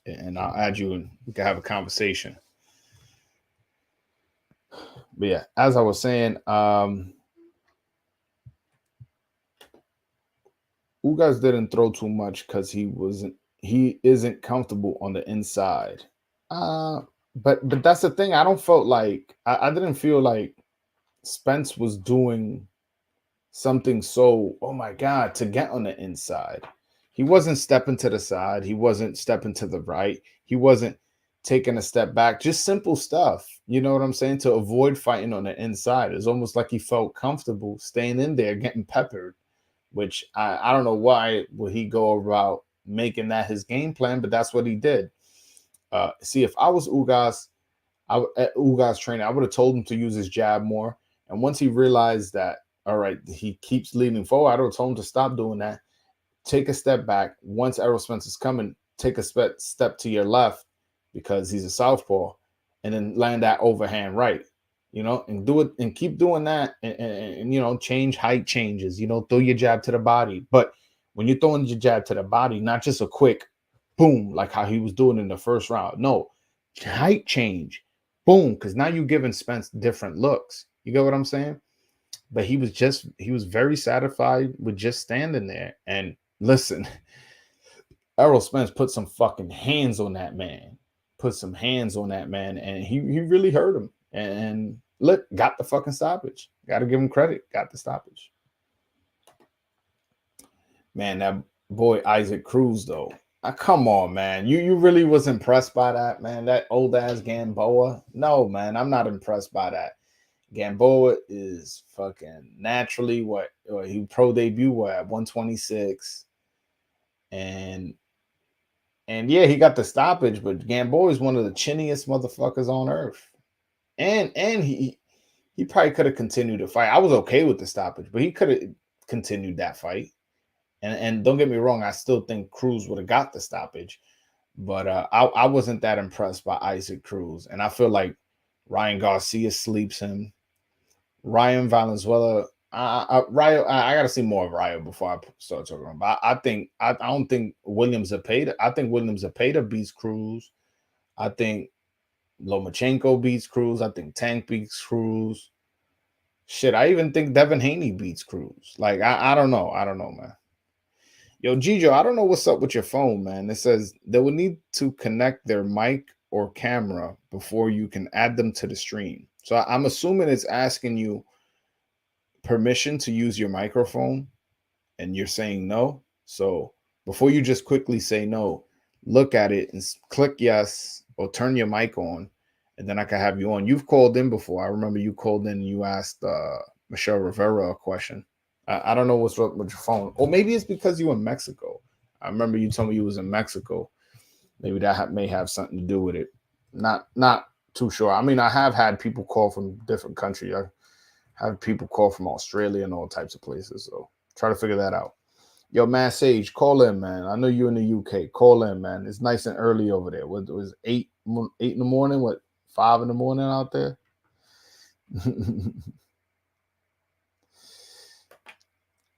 and I'll add you, and we can have a conversation. But yeah, as I was saying, Ugas didn't throw too much because he isn't comfortable on the inside. Uh, but that's the thing. I didn't feel like Spence was doing something so, oh my god, to get on the inside. He wasn't stepping to the side. He wasn't stepping to the right. He wasn't taking a step back. Just simple stuff. You know what I'm saying? To avoid fighting on the inside. It's almost like he felt comfortable staying in there, getting peppered. Which I don't know why would he go about making that his game plan, but that's what he did. See, if I was Ugas trainer, I would have told him to use his jab more. And once he realized that, all right, he keeps leaning forward, I would have told him to stop doing that. Take a step back. Once Errol Spence is coming, take a step to your left because he's a southpaw, and then land that overhand right. And do it and keep doing that, and change height changes. Throw your jab to the body, but when you're throwing your jab to the body, not just a quick boom like how he was doing in the first round. No, height change, boom, because now you're giving Spence different looks. You get what I'm saying? But he was very satisfied with just standing there. And listen, Errol Spence put some fucking hands on that man. Put some hands on that man, and he really hurt him. And look, got the fucking stoppage. Got to give him credit. Got the stoppage. Man, that boy Isaac Cruz though. Come on, man. You really was impressed by that, man. That old ass Gamboa. No, man, I'm not impressed by that. Gamboa is fucking naturally what he pro debut at 126, and yeah, he got the stoppage, but Gamboa is one of the chinniest motherfuckers on earth, and he probably could have continued to fight. I was okay with the stoppage, but he could have continued that fight. And don't get me wrong, I still think Cruz would have got the stoppage, but I wasn't that impressed by Isaac Cruz, and I feel like Ryan Garcia sleeps him. Ryan Valenzuela, Rayo, I got to see more of Rayo before I start talking about. I don't think Williams Zepeda. I think Williams Zepeda beats Cruz. I think Lomachenko beats Cruz. I think Tank beats Cruz. Shit, I even think Devin Haney beats Cruz. Like I don't know, man. Yo, Gijo, I don't know what's up with your phone, man. It says they will need to connect their mic or camera before you can add them to the stream. So I'm assuming it's asking you permission to use your microphone. and you're saying no. So before you just quickly say no, look at it and click yes or turn your mic on, and then I can have you on. You've called in before. I remember you called in and you asked Michelle Rivera a question. I don't know what's up with your phone, or maybe it's because you in Mexico. I remember you told me you was in Mexico. Maybe that may have something to do with it. Not too sure. I mean, I have had people call from different countries. I have people call from Australia and all types of places. So try to figure that out. Yo, man, Sage, call in, man. I know you in the UK. Call in, man. It's nice and early over there. What was 8 in the morning? What, 5 in the morning out there?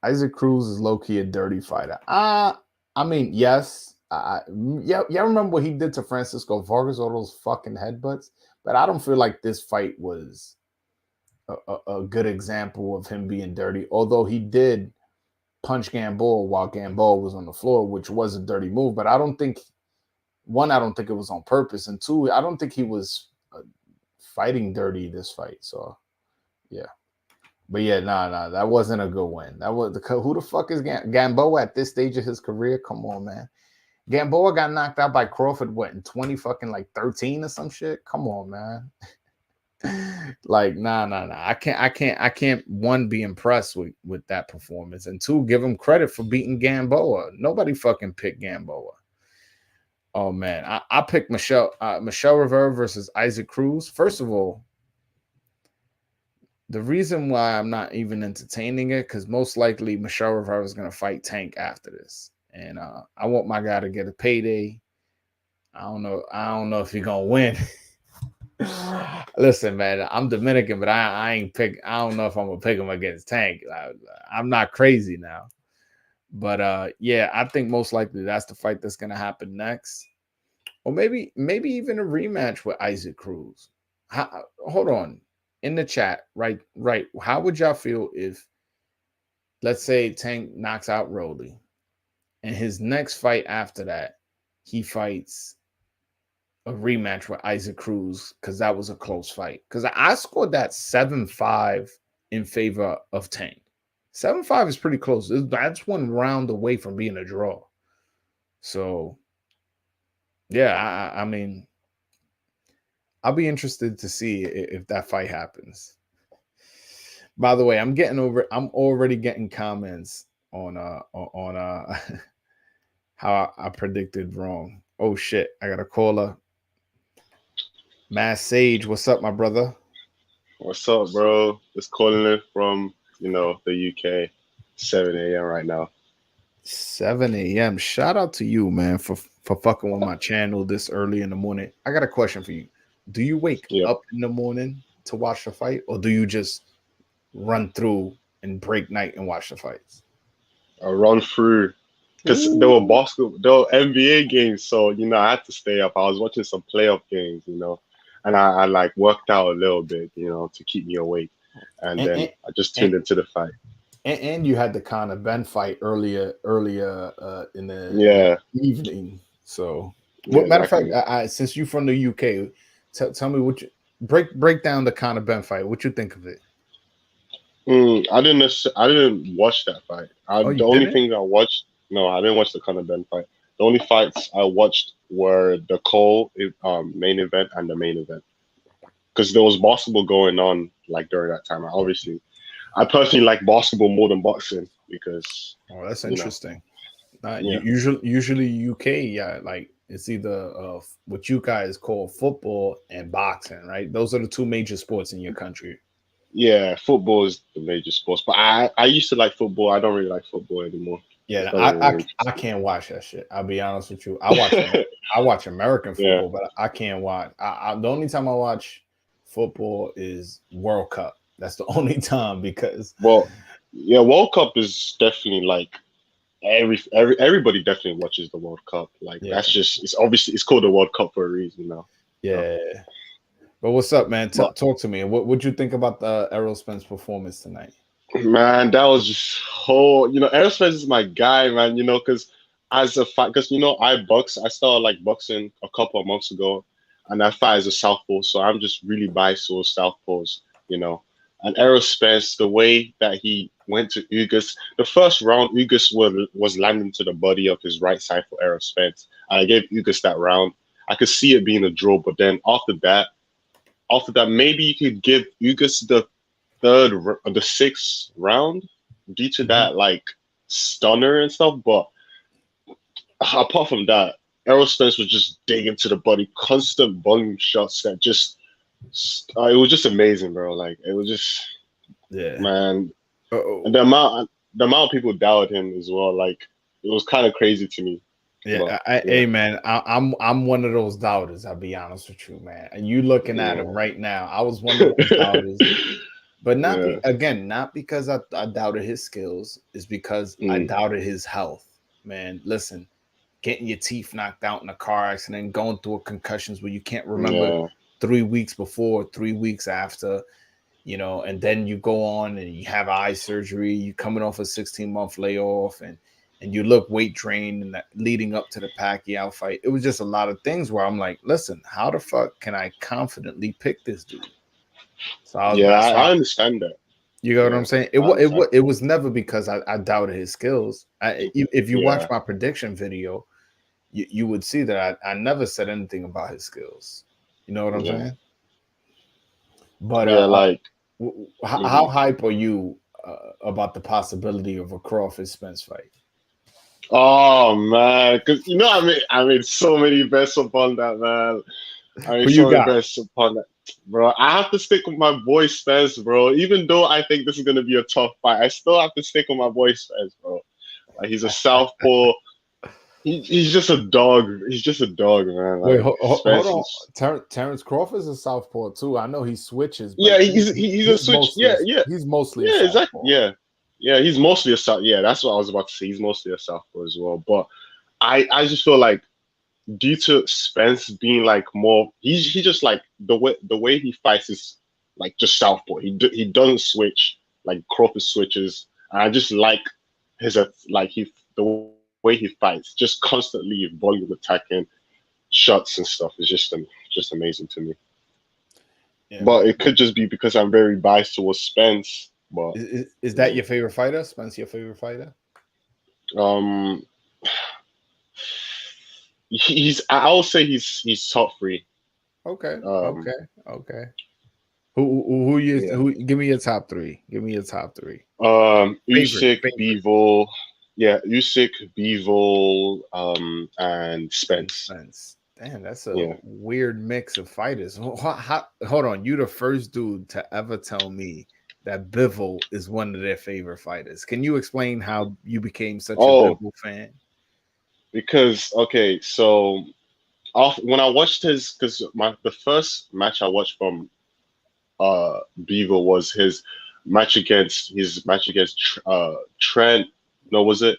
Isaac Cruz is low key a dirty fighter. I mean, yes. Yeah, remember what he did to Francisco Vargas, all those fucking headbutts. But I don't feel like this fight was a good example of him being dirty. Although he did punch Gamboa while Gamboa was on the floor, which was a dirty move. But I don't think it was on purpose, and two, I don't think he was fighting dirty this fight. So, yeah. But yeah, nah, that wasn't a good win. That was who the fuck is Gamboa at this stage of his career? Come on, man. Gamboa got knocked out by Crawford, what, in 20 fucking like 13 or some shit? Come on, man. Like, nah. I can't one, be impressed with that performance, and two, give him credit for beating Gamboa. Nobody fucking picked Gamboa. Oh man, I picked Michelle Rivera versus Isaac Cruz. First of all, the reason why I'm not even entertaining it, because most likely Michelle Rivera is going to fight Tank after this, and I want my guy to get a payday. I don't know if he's gonna win. Listen, man, I'm Dominican, but I ain't pick. I don't know if I'm gonna pick him against Tank. I'm not crazy now, but yeah, I think most likely that's the fight that's gonna happen next, or maybe even a rematch with Isaac Cruz. Hold on, in the chat, right? How would y'all feel if, let's say, Tank knocks out Rolly, and his next fight after that, he fights a rematch with Isaac Cruz, because that was a close fight. Because I scored that 7-5 in favor of Tank. 7-5 is pretty close. That's one round away from being a draw. So, yeah, I mean, I'll be interested to see if that fight happens. By the way, I'm already getting comments on how I predicted wrong. Oh shit, I got a caller. Mass Sage, what's up, my brother? What's up, bro? Just calling it from, the UK. 7 a.m. right now. 7 a.m. Shout out to you, man, for fucking with my channel this early in the morning. I got a question for you. Do you wake Yep. up in the morning to watch the fight, or do you just run through and break night and watch the fights? I run through because there were NBA games, so I had to stay up. I was watching some playoff games, and I like worked out a little bit, to keep me awake, and then I just tuned into the fight. And you had the Conor Ben fight earlier in the evening. So, matter of fact, since you're from the UK, tell me what you break down the Conor Ben fight. What you think of it? I didn't watch that fight. The only thing I watched, no, I didn't watch the Conor Ben fight. The only fights I watched were the Cole main event and the main event, because there was basketball going on like during that time. I personally like basketball more than boxing because. Oh, that's interesting. Usually UK, like it's either what you guys call football and boxing, right? Those are the two major sports in your country. Yeah, football is the major sports, but I used to like football. I don't really like football anymore. Yeah, I can't watch that shit. I'll be honest with you. I watch American football, but I can't watch. The only time I watch football is World Cup. That's the only time, because World Cup is definitely like everybody definitely watches the World Cup. Like that's just it's called the World Cup for a reason now. Yeah. But what's up, man? Talk to me. What you think about the Errol Spence performance tonight? Man, that was just Errol Spence is my guy, man. Because I box. I started like boxing a couple of months ago, and I fight as a southpaw, so I'm just really biased towards southpaws. And Errol Spence, the way that he went to Ugas, the first round, Ugas was landing to the body of his right side for Errol Spence. And I gave Ugas that round. I could see it being a draw, but then after that, maybe you could give Ugas the sixth round due to that like stunner and stuff. But apart from that, Errol Spence was just digging to the body, constant volume shots that just it was just amazing, bro. Like it was just man. And the amount of people doubted him as well, like it was kind of crazy to me. Yeah, hey man, I'm one of those doubters. I'll be honest with you, man. And you looking at him right now, I was one of those doubters, but not not because I doubted his skills, it's because I doubted his health. Man, listen, getting your teeth knocked out in a car accident, going through concussions where you can't remember 3 weeks before, 3 weeks after, you know, and then you go on and you have eye surgery, you coming off a 16-month layoff, and you look weight drained and leading up to the Pacquiao fight. It was just a lot of things where I'm like, listen, how the fuck can I confidently pick this dude? So I understand that. You know what I'm saying? It was never because I doubted his skills. If you watch my prediction video, you would see that I never said anything about his skills. You know what I'm saying? But how hype are you about the possibility of a Crawford-Spence fight? Oh man, because you know I made so many bets upon that, man. I made so many bets upon that, bro. I have to stick with my boy Spence, bro. Even though I think this is gonna be a tough fight, I still have to stick with my boy Spence, bro. Like he's a southpaw. He's just a dog. He's just a dog, man. Like, wait, hold on. Terrence Crawford's a southpaw too. I know he switches. But yeah, he's a switch. Yeah. He's mostly a southpaw. Exactly. Yeah, he's mostly a south. Yeah, that's what I was about to say. He's mostly a southpaw as well. But I just feel like due to Spence being like more, he just like the way he fights is like just southpaw. He doesn't switch like Crawford switches. And I just like the way he fights, just constantly volume attacking, shots and stuff is just amazing to me. Yeah, but it could just be because I'm very biased towards Spence. But is that your favorite fighter? Spence, your favorite fighter? I would say he's top 3. Okay. Okay. Who? Give me your top 3. Give me your top 3. Usyk, Bivol. Yeah, Usyk, Bivol, and Spence. Damn, that's a weird mix of fighters. Hold on, you the first dude to ever tell me that Bivol is one of their favorite fighters. Can you explain how you became such a Bivol fan? Because so when I watched because the first match I watched from Bivol was his match against Trent. No, was it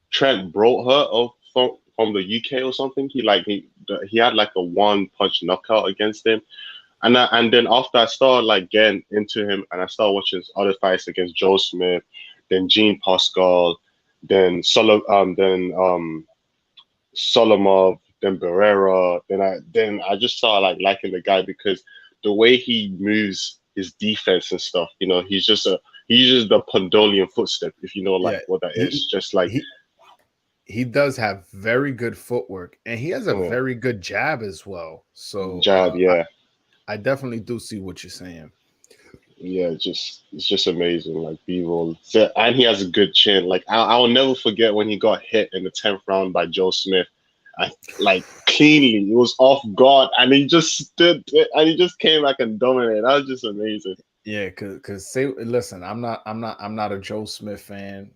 Trent brought her from the UK or something? He had like a 1-punch knockout against him. And then after I started like getting into him and I started watching his other fights against Joe Smith, then Jean Pascal, then Solomov, then Barrera, then I just started like liking the guy because the way he moves his defense and stuff, you know, he's just the Podolian footstep, if you know what that is. Just like he does have very good footwork and he has a very good jab as well. So I definitely do see what you're saying. Yeah, it's just amazing. Like Bivol, and he has a good chin. Like I'll never forget when he got hit in the 10th round by Joe Smith. Like cleanly, it was off guard, and he just stood and he just came back and dominated. That was just amazing. Yeah, because listen, I'm not a Joe Smith fan.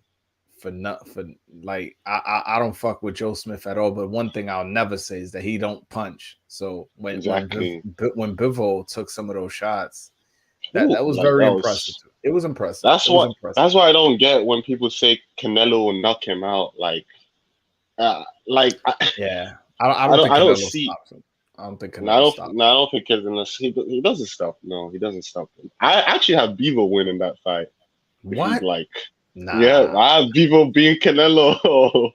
I don't fuck with Joe Smith at all. But one thing I'll never say is that he don't punch. So when Bivol took some of those shots, that was very impressive. It was impressive. That's why I don't get when people say Canelo will knock him out. I don't see. I don't think Canelo stops him. I don't think he doesn't stop. No, he doesn't stop him. I actually have Bivol winning that fight. What? Nah. Yeah, I have Bivol being Canelo.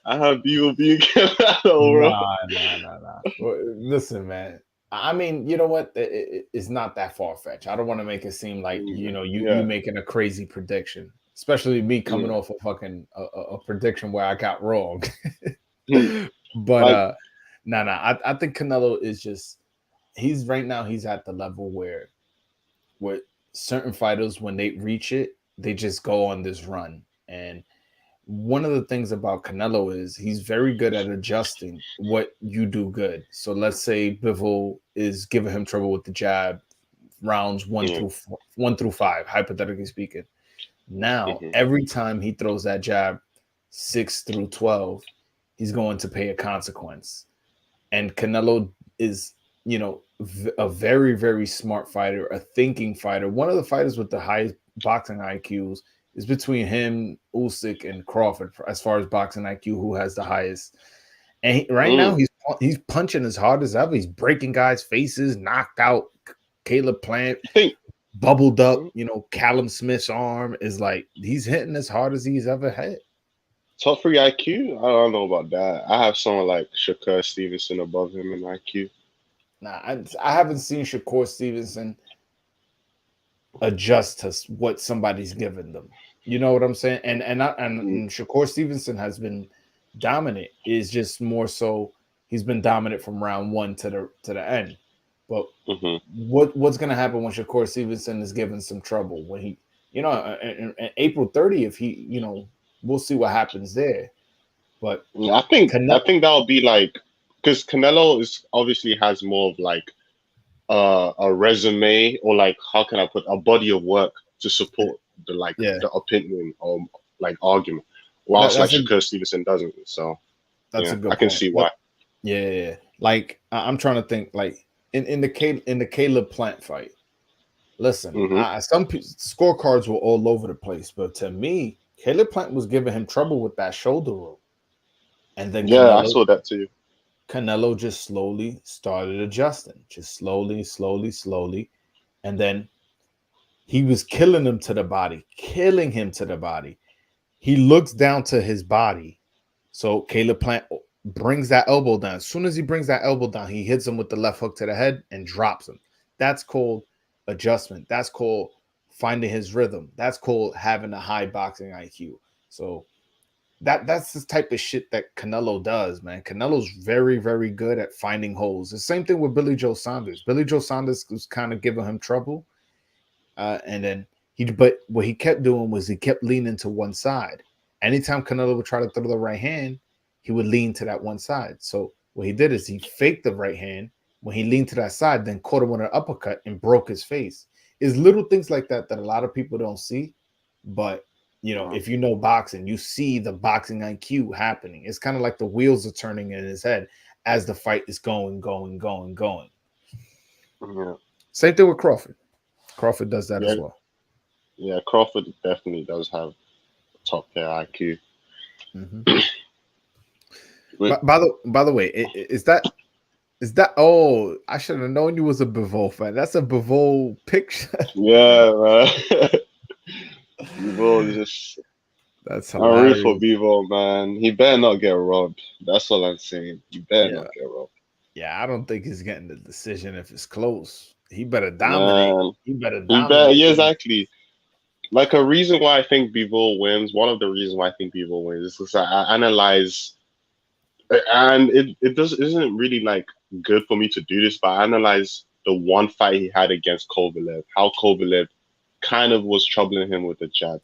I have Bivol being Canelo, bro. Nah. Well, listen, man. I mean, you know what? It's not that far fetched. I don't want to make it seem like you Yeah. making a crazy prediction, especially me coming Yeah. off a fucking a prediction where I got wrong. Hmm. But Like, I think Canelo is just he's right now he's at the level where certain fighters when they reach it, they just go on this run. And one of the things about Canelo is he's very good at adjusting what you do good. So let's say Bivol is giving him trouble with the jab, rounds yeah. 1 through 5, hypothetically speaking. Now, Hmm. every time he throws that jab 6 through 12, he's going to pay a consequence. And Canelo is, a very, very smart fighter, a thinking fighter. One of the fighters with the highest boxing IQs is between him, Usyk, and Crawford as far as boxing IQ, who has the highest. And right now, Mm. he's punching as hard as ever. He's breaking guys' faces, knocked out Caleb Plant, I think bubbled up. mhm. Callum Smith's arm is like he's hitting as hard as he's ever hit. Top three IQ. I don't know about that. I have someone like Shakur Stevenson above him in IQ. Nah, I haven't seen Shakur Stevenson adjust to what somebody's given them. You know what I'm saying? Mm. And Shakur Stevenson has been dominant. Is just more so he's been dominant from round one to the end. But Hmm. what's gonna happen when Shakur Stevenson is given some trouble when he in April 30th we'll see what happens there. But Yeah, I think Canelo, that'll be like because Canelo is obviously has more of like a resume or like how can I put a body of work to support yeah, the opinion or like argument, whilst like that's a Shakur Stevenson doesn't. So that's a yeah, I good can point. see But why. yeah. Like I'm trying to think like in the Caleb Plant fight. Listen, Hmm. scorecards were all over the place, but to me, Caleb Plant was giving him trouble with that shoulder roll, and then Yeah, I saw that too. Canelo just slowly started adjusting, just slowly, slowly, slowly, and then he was killing him to the body. He looks down to his body. So Caleb Plant brings that elbow down. As soon as he brings that elbow down, he hits him with the left hook to the head and drops him. That's called adjustment. That's called finding his rhythm. That's called having a high boxing IQ. So that's the type of shit that Canelo does, man. Canelo's very, very good at finding holes. The same thing with Billy Joe Saunders. Billy Joe Saunders was kind of giving him trouble. And then but what he kept doing was he kept leaning to one side. Anytime Canelo would try to throw the right hand, he would lean to that one side. So what he did is he faked the right hand when he leaned to that side, then caught him with an uppercut and broke his face. It's little things like that that a lot of people don't see. But Uh, if you know boxing, you see the boxing IQ happening. It's kind of like the wheels are turning in his head as the fight is going, going, going, going. yeah, Same thing with Crawford. Crawford does that as yeah, well. yeah. Crawford definitely does have top tier IQ. Mhm. But By the way, is that? Oh, I should have known you was a Bivol fan. That's a Bivol picture. yeah, man. Bevo is just That's I'm rooting for hilarious. Bevo, man. He better not get robbed. That's all I'm saying. He better Yeah, not get robbed. yeah. I don't think he's getting the decision if it's close. He better dominate. Man, He better he better. dominate. Yeah, exactly. Like a reason why I think Bevo wins. One of the reasons why I think Bevo wins is because I analyze, and it does isn't really like good for me to do this, but I analyze the one fight he had against Kovalev, how Kovalev kind of was troubling him with the jab,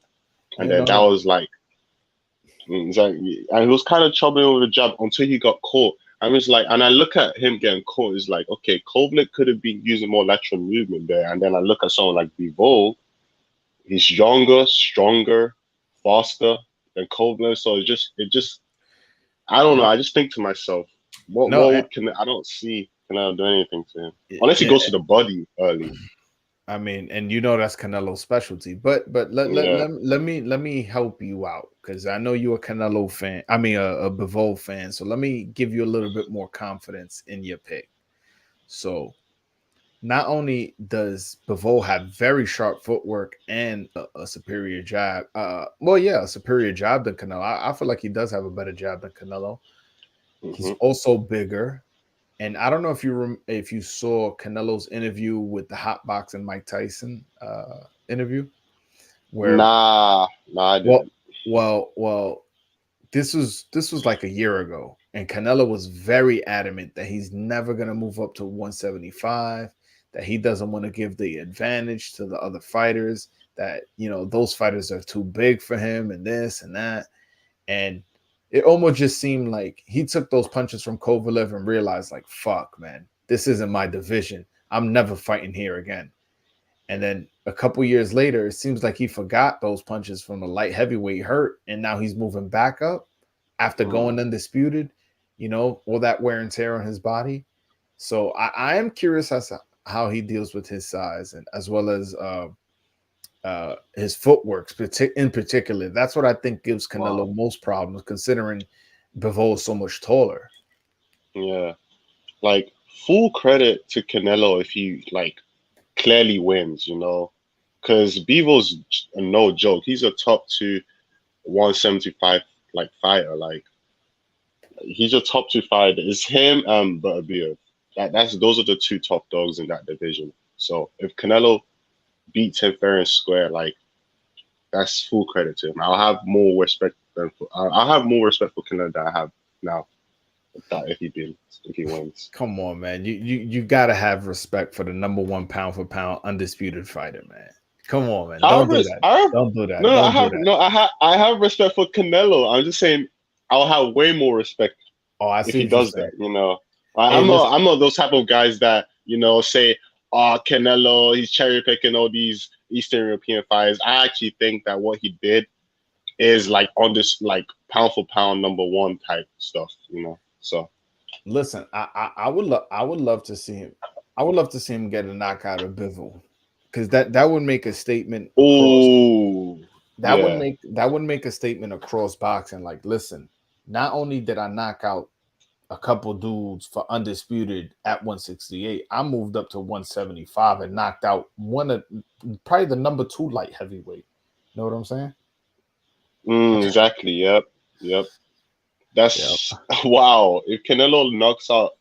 and You then that know, was like exactly, and he was kind of troubling him with the jab until he got caught. I was like, and I look at him getting caught. It's like, okay, Kovalev could have been using more lateral movement there, and then I look at someone like Bivol. He's younger, stronger, faster than Kovalev. So it just I don't know. no, I just think to myself, no. I don't see Canelo do anything to him unless he eh, goes to the body early. I mean, and that's Canelo's specialty. But Yeah. let me help you out because I know you're a Canelo fan. I mean, a Bivol fan. So let me give you a little bit more confidence in your pick. So not only does Bivol have very sharp footwork and a superior jab, well, yeah, a superior jab than Canelo. I feel like he does have a better jab than Canelo. He's Hmm. also bigger. And I don't know if you saw Canelo's interview with the Hot Box and Mike Tyson interview, where Nah, I well, didn't. well, this was like a year ago, and Canelo was very adamant that he's never gonna move up to 175, that he doesn't want to give the advantage to the other fighters, that those fighters are too big for him, and this and that. And it almost just seemed like he took those punches from Kovalev and realized, like, fuck, man, this isn't my division. I'm never fighting here again. And then a couple years later, it seems like he forgot those punches from a light heavyweight hurt, and now he's moving back up after going undisputed. All that wear and tear on his body. So I am curious as to how he deals with his size, and as well as his footwork in particular. That's what I think gives Canelo most problems, considering Bivol is so much taller. Yeah, like full credit to Canelo if he like clearly wins, because Bevo's no joke. He's a top 2 175 like fighter. Like he's a top 2 fighter. It's him and Beterbiev. Those are the 2 top dogs in that division. So if Canelo beats him fair and square, like that's full credit to him. I'll have more respect for Canelo than I have now. If he wins. Come on, man. You gotta have respect for the number 1 pound for pound undisputed fighter, man. Come on, man. Don't do that. Don't do that. No, I have respect for Canelo. I'm just saying I'll have way more respect if he does that. Hey, I'm not those type of guys that say, "Oh, Canelo, he's cherry picking all these Eastern European fighters." I actually think that what he did is like on this like pound for pound number 1 type stuff. So listen, I would love to see him. I would love to see him get a knockout of Bivol, because that would make a statement across. That would make a statement across boxing. Like, listen, not only did I knock out a couple dudes for undisputed at 168, I moved up to 175 and knocked out probably the number 2 light heavyweight. Know what I'm saying? Exactly. Yep. That's wow. If Canelo knocks out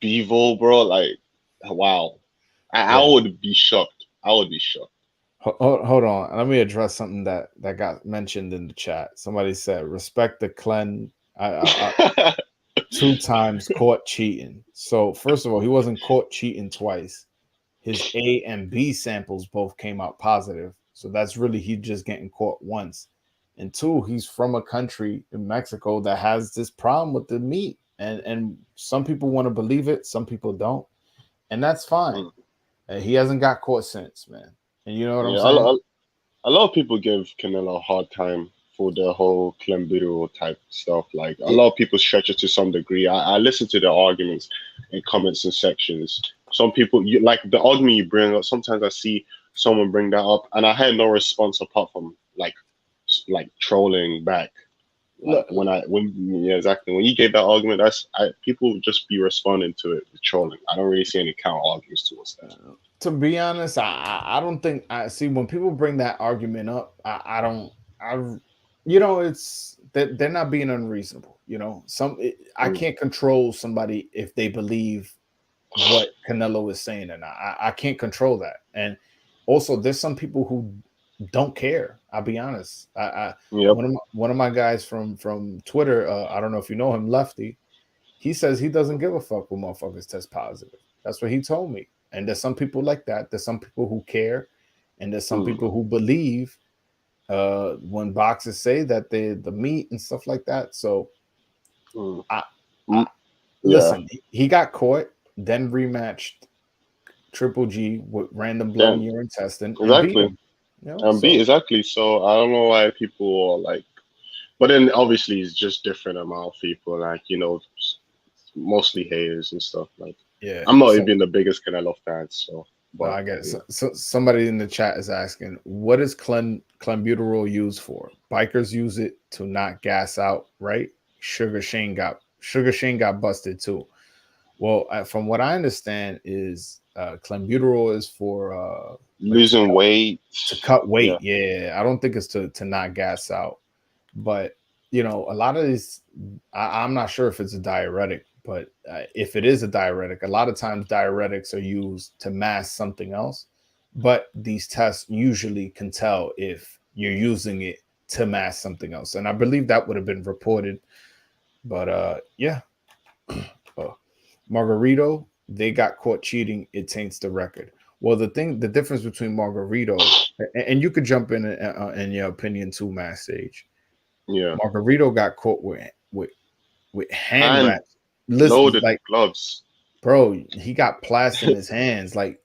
Bivol, bro, like wow. I would be shocked. Hold on. Let me address something that got mentioned in the chat. Somebody said, respect the Clen. 2 times caught cheating. So first of all, he wasn't caught cheating twice. His A and B samples both came out positive. So that's really he just getting caught once. And 2, he's from a country in Mexico that has this problem with the meat. And some people want to believe it, some people don't. And that's fine. He hasn't got caught since, man. And you know what I'm saying? A lot of people give Canelo a hard time for the whole Clenbuterol type stuff. Like a lot of people stretch it to some degree. I listen to the arguments in comments and sections. Some people like the argument you bring up. Sometimes I see someone bring that up, and I had no response apart from like trolling back. Like when you gave that argument, people just be responding to it with trolling. I don't really see any counter arguments towards that. To be honest, I don't think I see when people bring that argument up. It's that they're not being unreasonable. I can't control somebody if they believe what Canelo is saying or not. I can't control that. And also, there's some people who don't care. I'll be honest. One of my guys from Twitter, I don't know if you know him, Lefty. He says he doesn't give a fuck when motherfuckers test positive. That's what he told me. And there's some people like that. There's some people who care, and there's some people who believe when boxers say that the meat and stuff like that. So, listen, he got caught, then rematched Triple G with random blood in your intestine. Exactly. Exactly. So I don't know why people are like, but then obviously it's just different amount of people, like mostly haters and stuff. Like, I'm not even the biggest Canelo fan, so. But I get it. So somebody in the chat is asking, what is clenbuterol used for? Bikers use it to not gas out, right? Sugar Shane got busted too. Well, from what I understand is clenbuterol is for losing weight, to cut weight. Yeah, I don't think it's to not gas out, but you know, a lot of these, I'm not sure if it's a diuretic, but if it is a diuretic, a lot of times diuretics are used to mask something else. But these tests usually can tell if you're using it to mask something else. And I believe that would have been reported. But yeah, Margarito, they got caught cheating. It taints the record. Well, the difference between Margarito, and you could jump in your opinion too, Mass Sage. Yeah, Margarito got caught with hand and wraps. Listen, loaded like, gloves. bro, he got plaster in his hands. Like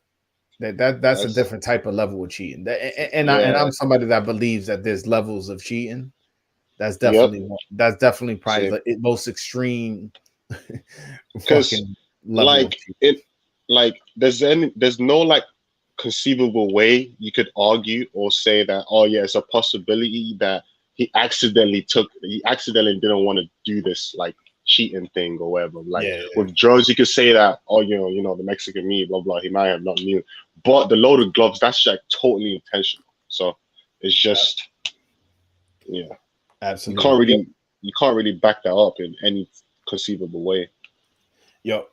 that's a That's different type of level of cheating. And yeah. I'm somebody that believes that there's levels of cheating. Yep. That's definitely probably Same. the most extreme Because fucking level of like cheating. it, like there's no like conceivable way you could argue or say that, oh yeah, it's a possibility that he accidentally didn't want to do this like cheating thing or whatever. Like Yeah, with drugs, you could say that, oh, the Mexican meat, blah blah, he might have not knew. But the loaded gloves, that's like totally intentional. So it's yeah, just, yeah, you can't absolutely. really you can't really back that up in any conceivable way. Yo,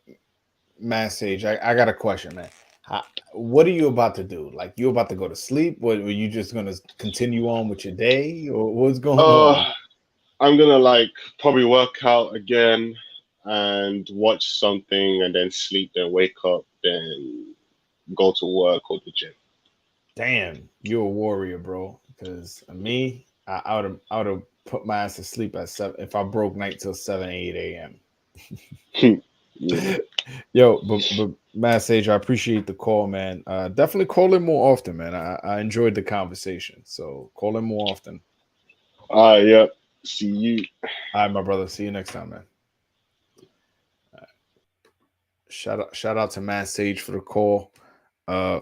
Mass Sage, I got a question, man. How, what are you about to do? Like, you about to go to sleep? What, are you just gonna continue on with your day, or what's going on? Uh, I'm gonna like probably work out again and watch something and then sleep, then wake up, then go to work or the gym. Damn, you're a warrior, bro. Because me, I would have put my ass to sleep at 7 if I broke night till 7, 8 a.m. Yeah. Yo, but Mass Sage, I appreciate the call, man. Definitely call in more often, man. I enjoyed the conversation. So call in more often. Yep. See you. All right, my brother. See you next time, man. Shout out to Matt Sage for the call. Uh,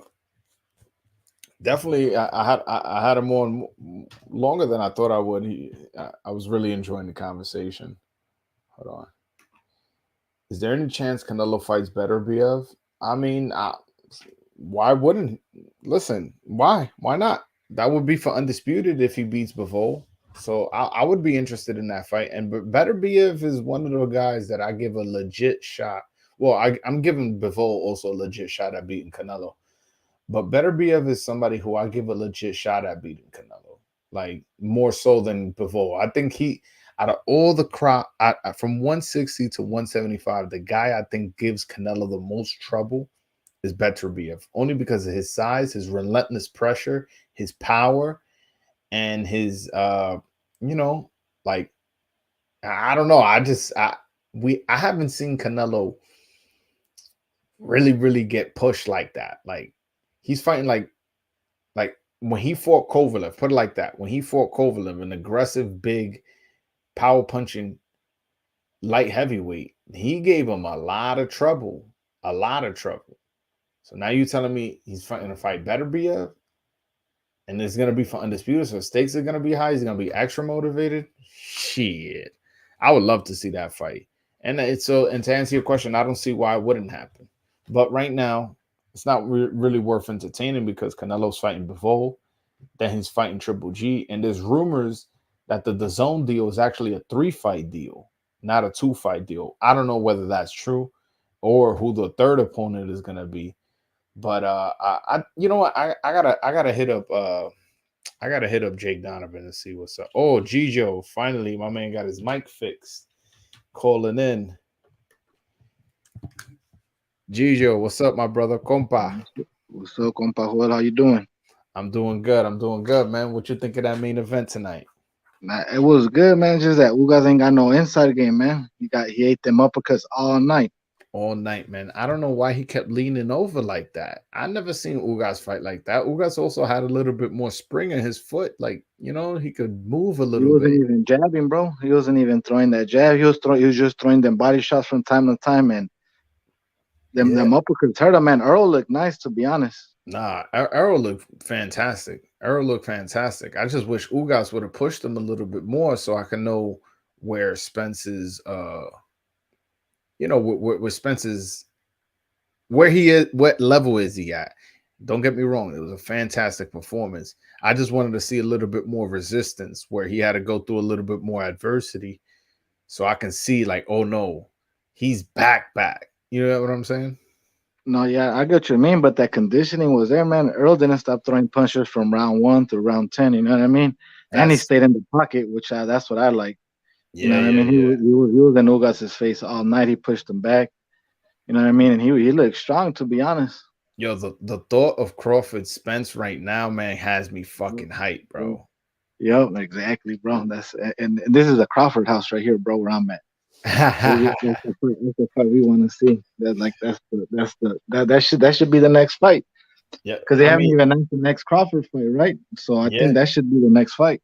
definitely, I had him on longer than I thought I would. I was really enjoying the conversation. Hold on. Is there any chance Canelo fights better, BF? I mean, why wouldn't? Listen, why? Why not? That would be for undisputed if he beats Bivol. So I would be interested in that fight. And Better BF is one of the guys that I give a legit shot. Well, I'm giving Bivol also a legit shot at beating Canelo. But Better BF is somebody who I give a legit shot at beating Canelo. Like more so than Bivol. I think he out of all the crowd from 160 to 175, the guy I think gives Canelo the most trouble is Beterbiev, only because of his size, his relentless pressure, his power, and his you know, like I don't know. I haven't seen Canelo really get pushed like that. Like he's fighting like when he fought Kovalev, put it like that. When he fought Kovalev, an aggressive, big, power punching light heavyweight, he gave him a lot of trouble. A lot of trouble. So now you telling me he's fighting to fight better BF? And it's gonna be for undisputed, so stakes are gonna be high. He's gonna be extra motivated. Shit, I would love to see that fight. And and to answer your question, I don't see why it wouldn't happen. But right now, it's not really worth entertaining because Canelo's fighting Bivol, then he's fighting Triple G, and there's rumors that the DAZN deal is actually a 3-fight deal, not a 2-fight deal. I don't know whether that's true or who the third opponent is gonna be. But you know what? I gotta hit up I gotta hit up Jake Donovan and see what's up. Oh, Gijo, finally, my man got his mic fixed. Calling in. Gijo, what's up, my brother? Compa. What's up, compa? Joel? How you doing? I'm doing good. I'm doing good, man. What you think of that main event tonight? Nah, it was good, man. Just that Ugas ain't got no inside game, man. He ate them uppercuts all night. All night, man. I don't know why he kept leaning over like that. I never seen Ugas fight like that. Ugas also had a little bit more spring in his foot. Like, you know, he could move a He little wasn't bit. even jabbing, bro. He wasn't even throwing that jab. He was just throwing them body shots from time to time, and Yeah. them uppercuts hurt him, man. Earl looked nice, to be honest. Nah, Errol looked fantastic. Errol looked fantastic. I just wish Ugas would have pushed him a little bit more so I can know where Spence's where Spence's where he is, what level is he at? Don't get me wrong, it was a fantastic performance. I just wanted to see a little bit more resistance where he had to go through a little bit more adversity so I can see like, oh no, he's back. You know what I'm saying? No, yeah, I get what you mean, but that conditioning was there, man. Earl didn't stop throwing punches from round 1 to round 10. You know what I mean? And he That's stayed in the pocket, that's what I like. You know yeah, what I yeah, mean? yeah. He was in Ugas's face all night. He pushed him back. You know what I mean? And he looked strong, to be honest. Yo, the thought of Crawford Spence right now, man, has me fucking hyped, bro. Yep, exactly, bro. And this is a Crawford house right here, bro. Where I'm at. That's the fight we want to see. That should be the next fight Yeah, because they I haven't mean, even announced the next Crawford fight, right? So I think yeah, that should be the next fight.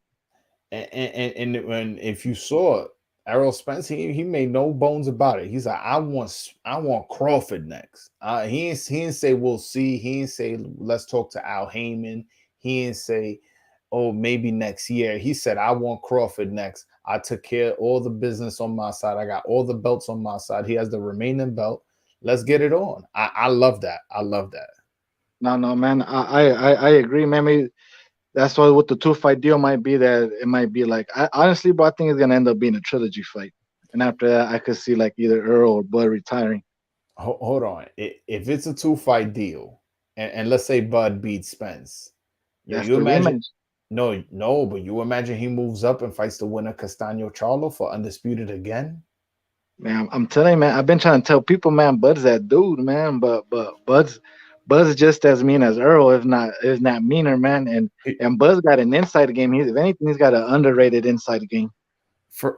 and when if you saw Errol Spence, he made no bones about it. He's like, I want Crawford next. He didn't say we'll see. He didn't say let's talk to Al Heyman. He didn't say, oh, maybe next year. He said, I want Crawford next. I took care of all the business on my side. I got all the belts on my side. He has the remaining belt. Let's get it on. I love that. I love that. No, man. I agree, man. Maybe that's why what the 2 fight deal might be. That it might be like honestly, bro. I think it's gonna end up being a trilogy fight, and after that, I could see like either Earl or Bud retiring. Hold on. If it's a 2 fight deal, and let's say Bud beats Spence, That's you the imagine? rematch. No, but you imagine he moves up and fights the winner Castano Charlo for undisputed again? Man, I'm telling you, man. I've been trying to tell people, man. Bud's that dude, man. But Bud's just as mean as Earl, if not meaner, man. And Bud's got an inside game. If anything, he's got an underrated inside game.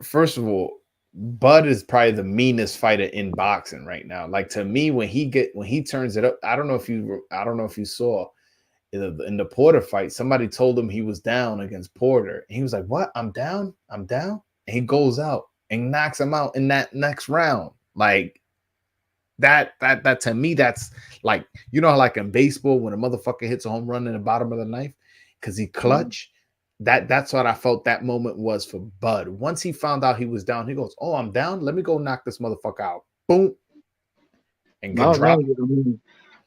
First of all, Bud is probably the meanest fighter in boxing right now. Like to me, when he turns it up, I don't know if you saw in the Porter fight, somebody told him he was down against Porter, and he was like, "What? I'm down. I'm down." And he goes out and knocks him out in that next round. Like that to me, that's like like in baseball when a motherfucker hits a home run in the bottom of the knife because he clutch. That's what I felt that moment was for Bud. Once he found out he was down, he goes, "Oh, I'm down. Let me go knock this motherfucker out." Boom, and get No, man. dropped. I mean,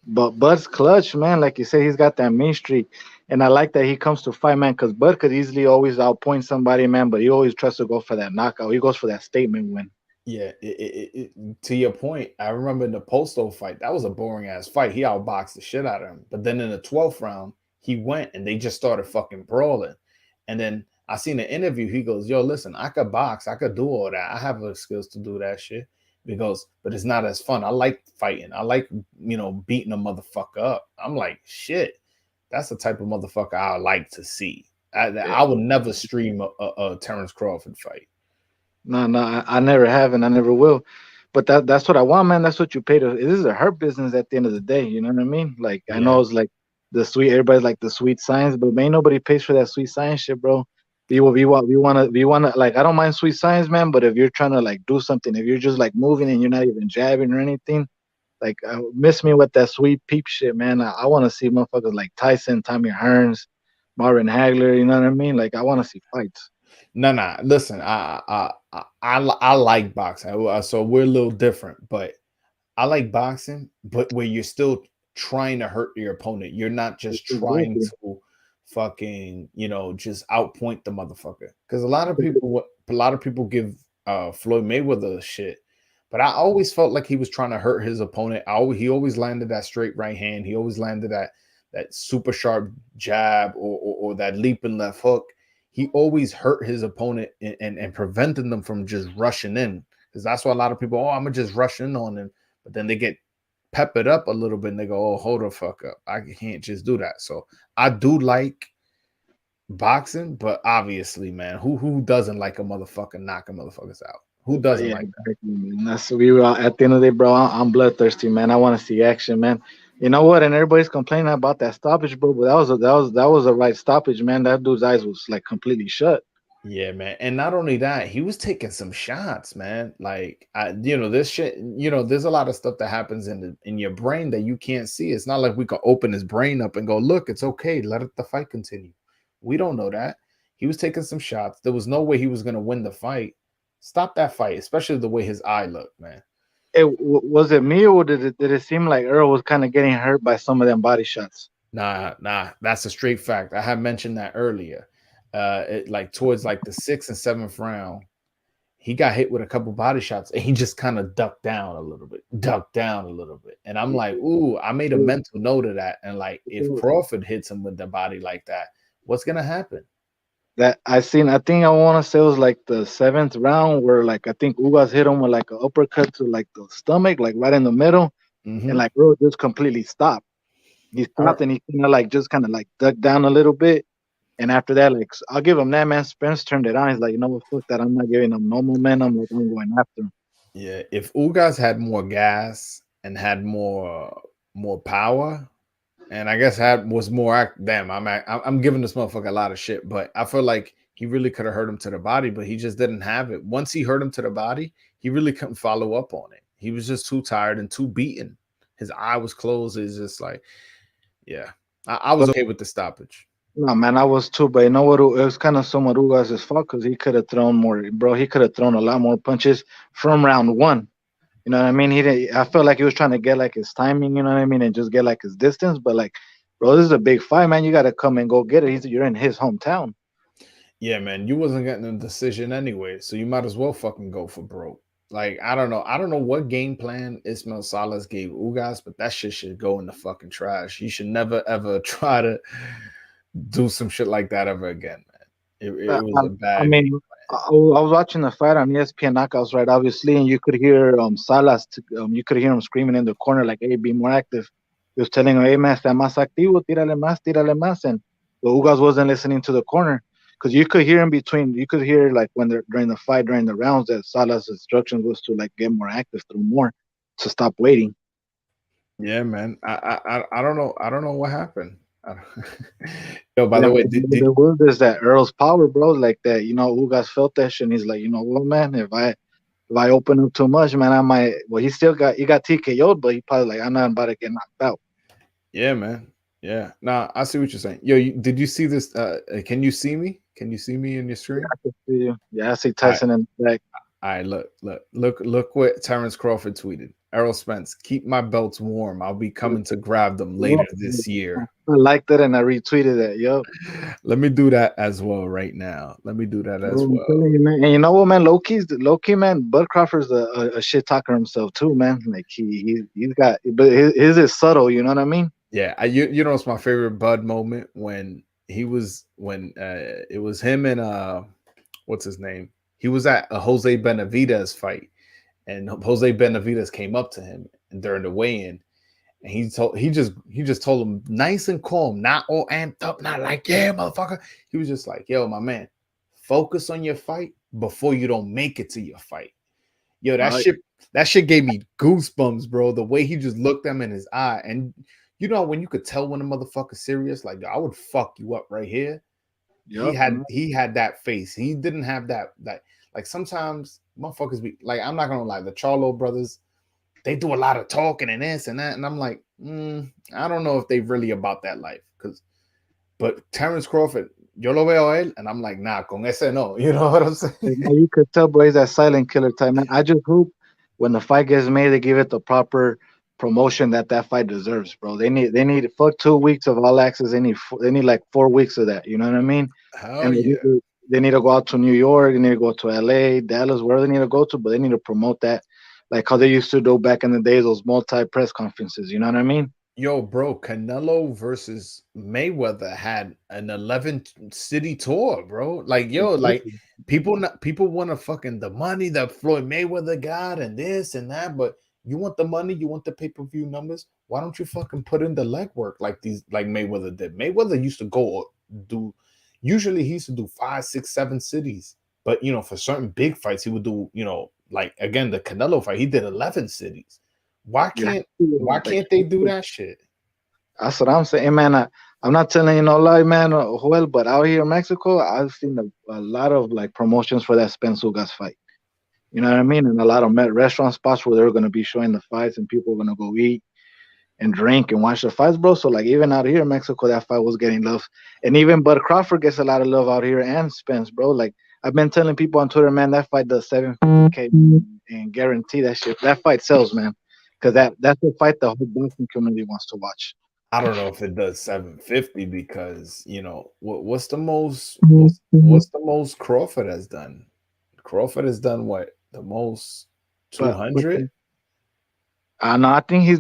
but Bud's clutch, man. Like you said, he's got that mean streak, and I like that he comes to fight, man. Because Bud could easily always outpoint somebody, man. But he always tries to go for that knockout. He goes for that statement win. Yeah, to your point, I remember in the Posto fight, that was a boring ass fight. He outboxed the shit out of him. But then in the 12th round, he went and they just started fucking brawling. And then I seen an interview. He goes, "Yo, listen, I could box, I could do all that. I have the skills to do that shit." Because, but it's not as fun. I like fighting. I like, beating a motherfucker up. I'm like, shit, that's the type of motherfucker I like to see. Yeah. I would never stream a Terrence Crawford fight. No, I never have, and I never will. But that's what I want, man. That's what you pay to. This is a hurt business at the end of the day. You know what I mean? Like I know Yeah. it's like the sweet. Everybody's like the sweet science, but man, nobody pays for that sweet science shit, bro. We want to like. I don't mind sweet science, man. But if you're trying to like do something, if you're just like moving and you're not even jabbing or anything, like miss me with that sweet peep shit, man. I want to see motherfuckers like Tyson, Tommy Hearns, Marvin Hagler. You know what I mean? Like I want to see fights. No. Listen, I like boxing. So we're a little different, but I like boxing, but where you're still trying to hurt your opponent. You're not just trying Exactly. to fucking, just outpoint the motherfucker. Because a lot of people give Floyd Mayweather shit, but I always felt like he was trying to hurt his opponent. He always landed that straight right hand. He always landed that super sharp jab or that leaping left hook. He always hurt his opponent and prevented them from just rushing in. Because that's why a lot of people, I'm gonna just rush in on him, but then they get peppered up a little bit and they go, "Oh, hold the fuck up. I can't just do that." So I do like boxing, but obviously, man, who doesn't like a motherfucker knocking motherfuckers out? Who doesn't Yeah, like that? exactly, man. That's we were at the end of the day, bro. I'm bloodthirsty, man. I want to see action, man. You know what? And everybody's complaining about that stoppage, bro. But that was a right stoppage, man. That dude's eyes was like completely shut. Yeah, man. And not only that, he was taking some shots, man. Like this shit, there's a lot of stuff that happens in your brain that you can't see. It's not like we can open his brain up and go, "Look, it's okay. The fight continue." We don't know that. He was taking some shots. There was no way he was going to win the fight. Stop that fight, especially the way his eye looked, man. Was it me or did it seem like Earl was kind of getting hurt by some of them body shots? Nah, that's a straight fact. I had mentioned that earlier. Like towards like the 6th and 7th round, he got hit with a couple body shots and he just kind of ducked down a little bit. And I'm like, ooh, I made a mental note of that. And like, if Crawford hits him with the body like that, what's gonna happen? That I seen. I think I want to say it was like the 7th round where like I think Ugas hit him with like an uppercut to like the stomach, like right in the middle, and Mm-hmm. like bro just completely stopped. He stopped and he kind of like ducked down a little bit. And after that, like I'll give him that, man. Spence turned it on. He's like, you know what, fuck that. I'm not giving him no momentum. Like I'm going after him. Yeah, if Ugas had more gas and had more power, and I guess had was more damn, I'm giving this motherfucker a lot of shit, but I feel like he really could have hurt him to the body, but he just didn't have it. Once he hurt him to the body, he really couldn't follow up on it. He was just too tired and too beaten. His eye was closed. It's just like, yeah, I was But okay with the stoppage. no, man, I was too. But you know what? It was kind of somewhat Ugas' fault because he could have thrown more, bro. He could have thrown a lot more punches from round one. You know what I mean? He didn't. I felt like he was trying to get like his timing. You know what I mean? And just get like his distance. But like, bro, this is a big fight, man. You got to come and go get it. You're in his hometown. Yeah, man, you wasn't getting a decision anyway, so you might as well fucking go for broke. Like, I don't know. I don't know what game plan Ismail Salas gave Ugas, but that shit should go in the fucking trash. You should never ever try to do some shit like that ever again, man. Uh, It was I, a I bad game. mean, I was watching the fight on ESPN Knockouts, right? Obviously, and you could hear Salas. You could hear him screaming in the corner, like, "Hey, be more active." He was telling him, "Hey, man, está más activo, tírale más." And but Ugas wasn't listening to the corner because you could hear him between. You could hear like when they're during the fight, during the rounds, that Salas' instructions was to like get more active, throw more, to stop waiting. Yeah, man. I don't know. I don't know what happened. Yo, by Yeah, the way, the word is that Earl's power, bro. Like that, Ugas felt that shit. And he's like, you know what, man? If I open up too much, man, I might. Well, he got TKO'd, but he probably like I'm not about to get knocked out. yeah, man. Yeah. Nah, I see what you're saying. Yo, did you see this? Can you see me? Can you see me in your Yeah, screen? I can see you. Yeah, I see All right. Tyson in the back. All right, look what Terrence Crawford tweeted. Errol Spence, keep my belts warm. I'll be coming to grab them later this year. I liked it and I retweeted it. Yo, Let me do that as well right now. Let me do that bro, as I'm well. telling you, man. And you know what, man? Low key, man. Bud Crawford's a shit talker himself too, man. Like he's got, but his is subtle. You know what I mean? Yeah, you know it's my favorite Bud moment when it was him and what's his name? He was at a Jose Benavidez fight, and Jose Benavidez came up to him and during the weigh-in, and he just told him nice and calm, not all amped up, not like yeah, motherfucker. He was just like, yo, my man, focus on your fight before you don't make it to your fight. Yo, that shit gave me goosebumps, bro. The way he just looked them in his eye, and you know when you could tell when a motherfucker's serious, like I would fuck you up right here. He Yup. had he had that face. He didn't have that like sometimes motherfuckers be like, I'm not gonna lie, the Charlo brothers, they do a lot of talking and this and that, and I'm like, I don't know if they really about that life. But Terrence Crawford, yo lo veo a él, and I'm like, nah, con ese no. You know what I'm Like, saying? now you could tell, bro, he's that silent killer type, man. I just hope when the fight gets made, they give it the proper promotion that fight deserves, bro. They need fuck 2 weeks of all access. They need like 4 weeks of that. You know what I mean? Hell And yeah. they need to go out to New York. They need to go to LA, Dallas, where they need to go to, but they need to promote that like how they used to do back in the days, those multi press conferences. You know what I mean? Yo, bro, Canelo versus Mayweather had an 11 city tour, bro. Like, yo, like Exactly. people want to fucking the money that Floyd Mayweather got and this and that, but you want the money, you want the pay-per-view numbers. Why don't you fucking put in the legwork like Mayweather did? Mayweather used to go do usually he used to do 5, 6, 7 cities, but for certain big fights, he would do, like again, the Canelo fight, he did 11 cities. Why Yeah. can't why Like, can't they do that shit? that's what I'm saying, man. I'm not telling you no lie, man, Joel, but out here in Mexico, I've seen a lot of like promotions for that Spence Ugas fight. You know what I mean? And a lot of restaurant spots where they're going to be showing the fights and people are going to go eat and drink and watch the fights, bro. So, like, even out here in Mexico, that fight was getting love. And even Bud Crawford gets a lot of love out here and Spence, bro. Like, I've been telling people on Twitter, man, that fight does 7K and guarantee that shit. That fight sells, man. Because that's the fight the whole boxing community wants to watch. I don't know if it does 750 because what's the most Mhm. what's the most Crawford has done? Crawford has done what the most But 200. no, I think he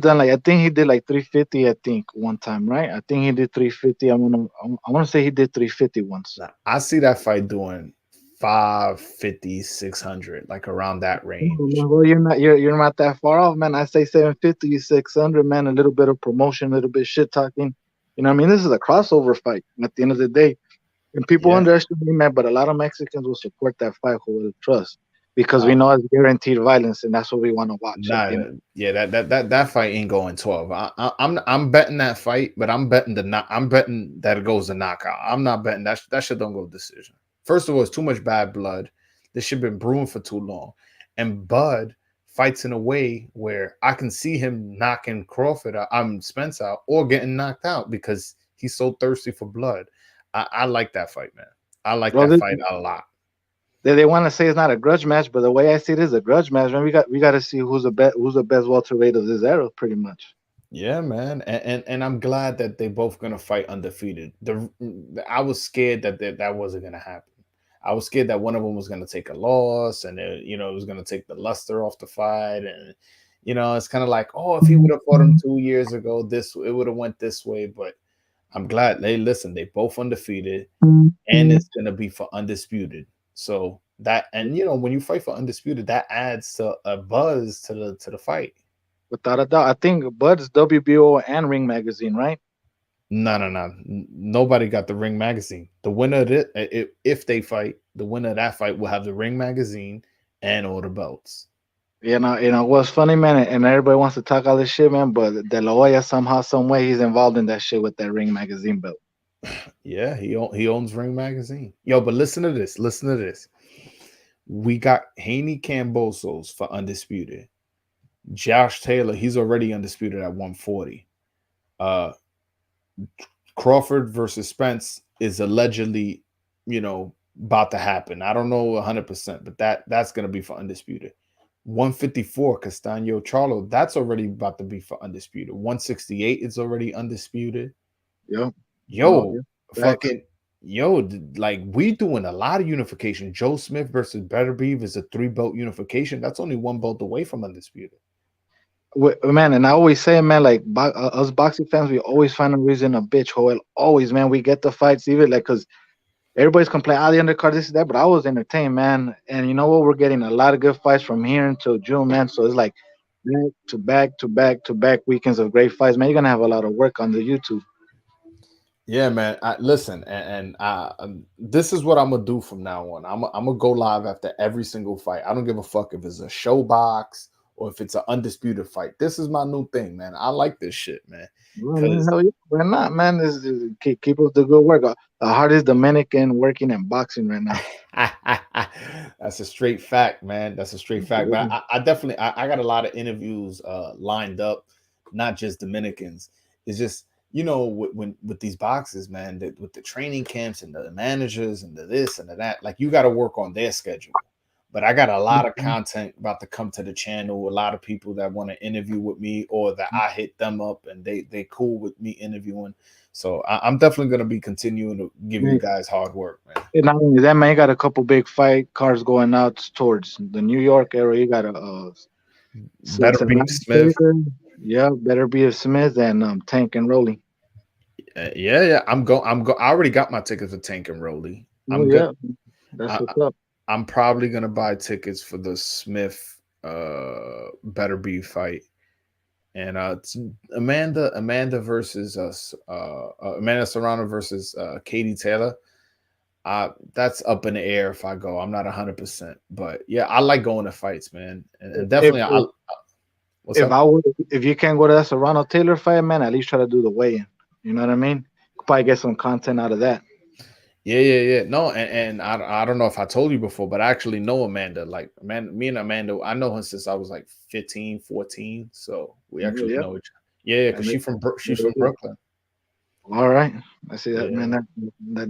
did like 350. I think one time, right? I think he did 350. I wanna say he did 350 once. Now, I see that fight doing 550, 600, like around that range. Well, you're not that far off, man. I say 750, 600, man. A little bit of promotion, a little bit shit talking. You know what I mean? This is a crossover fight at the end of the day. And people Yeah, underestimate, man, but a lot of Mexicans will support that fight with trust because we uh, know it's guaranteed violence, and that's what we want to watch at the nah, end. yeah, that fight ain't going 12. I'm betting that fight, but I'm betting that it goes to knockout. I'm not betting that shit don't go decision. First of all, it's too much bad blood. This shit been brewing for too long, and Bud fights in a way where I can see him knocking Crawford out, I'm Spence out, or getting knocked out because he's so thirsty for blood. I like that fight, man. I like Well, that fight a lot. they want to say it's not a grudge match, but the way I see it is a grudge match, man. We got to see who's the best welterweight of this era, pretty much. Yeah, man, and I'm glad that they both gonna fight undefeated. I was scared that wasn't gonna happen. I was scared that one of them was gonna take a loss, and it was gonna take the luster off the fight, and it's kind of like, oh, if he would have fought him 2 years ago, this it would have went this way. But I'm glad they both undefeated, and it's gonna be for undisputed. So that, and when you fight for undisputed, that adds to a buzz to the fight. Without a doubt. I think Bud's WBO and Ring Magazine, right? No, no, no. Nobody got the Ring magazine. The winner of it, if they fight, the winner of that fight will have the Ring magazine and all the belts. What's funny, man, and everybody wants to talk all this shit, man, but De La Hoya somehow, some way, he's involved in that shit with that Ring Magazine belt. Yeah, he owns Ring magazine. Yo, but listen to this. Listen to this. We got Haney Cambosos for undisputed. Josh Taylor, he's already undisputed at 140. Uh, Crawford versus Spence is allegedly, about to happen. I don't know 100%, but that's going to be for undisputed. 154 Castano Charlo, that's already about to be for undisputed. 168 is already undisputed. Yep. Oh, Yo, yeah. Facts. fucking like we doing a lot of unification. Joe Smith versus Better Beef is a 3-belt unification. That's only 1 belt away from undisputed. Man, and I always say, man, like us boxing fans, we always find a reason to bitch. Joel, always, man. We get the fights, even like because everybody's complaining, the undercard, this is that, but I was entertained, man. And you know what? We're getting a lot of good fights from here until June, man. So it's like back to back to back to back weekends of great fights, man. You're gonna have a lot of work on the YouTube. Yeah, man. Listen, this is what I'm gonna do from now on. I'm gonna go live after every single fight. I don't give a fuck if it's a show box or if it's an undisputed fight. This is my new thing, man. I like this shit, man. Well, man, Because hell yeah, why not, man? Keep up the good work. The hardest Dominican working in boxing right now. that's a straight fact, man. That's a straight fact. But I definitely I got a lot of interviews lined up, not just Dominicans. It's just with these boxes, man, with the training camps and the managers and the this and the that, like you got to work on their schedule. But I got a lot of content about to come to the channel. A lot of people that want to interview with me, or that I hit them up and they cool with me interviewing. So I'm definitely gonna be continuing to give you guys hard work, man. And not only that, man, you got a couple big fight cards going out towards the New York area. You got a Better be Smith. Yeah, Better be Smith and Tank and Rolly. Yeah. I already got my tickets for Tank and Rolly. I'm yeah, good. that's what's up. I'm probably gonna buy tickets for the Smith Better Be fight. And it's Amanda versus us, Amanda Serrano versus Katie Taylor. That's up in the air if I go. I'm not 100%, but yeah, I like going to fights, man, and definitely. If you can't go to that Serrano Taylor fight, man, at least try to do the weigh-in. You know what I mean? Probably get some content out of that. Yeah. No, and I don't know if I told you before, but I actually know Amanda. Like, man, me and Amanda, I know her since I was like 15, 14. So we actually know each other. Yeah, because she's from Brooklyn. All right, I see that, man.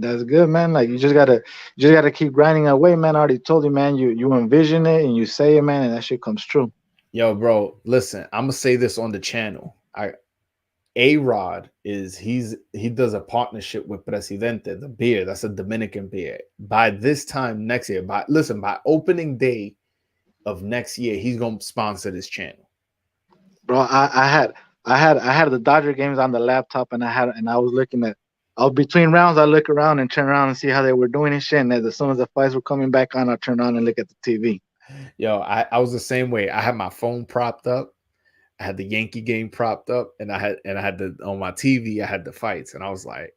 That's good, man. Like you just gotta keep grinding away, man. I already told you, man. You envision it and you say it, man, and that shit comes true. Yo, bro, listen, I'm gonna say this on the channel. A-Rod he does a partnership with Presidente, the beer. That's a Dominican beer. By this time next year, by opening day of next year, he's gonna sponsor this channel. Bro. I had the Dodger games on the laptop, and I was looking at. I was between rounds. I look around and turn around and see how they were doing and shit. And as soon as the fights were coming back on, I turn on and look at the TV. Yo, I was the same way. I had my phone propped up. I had the Yankee game propped up, and I had the on my TV. I had the fights, and I was like,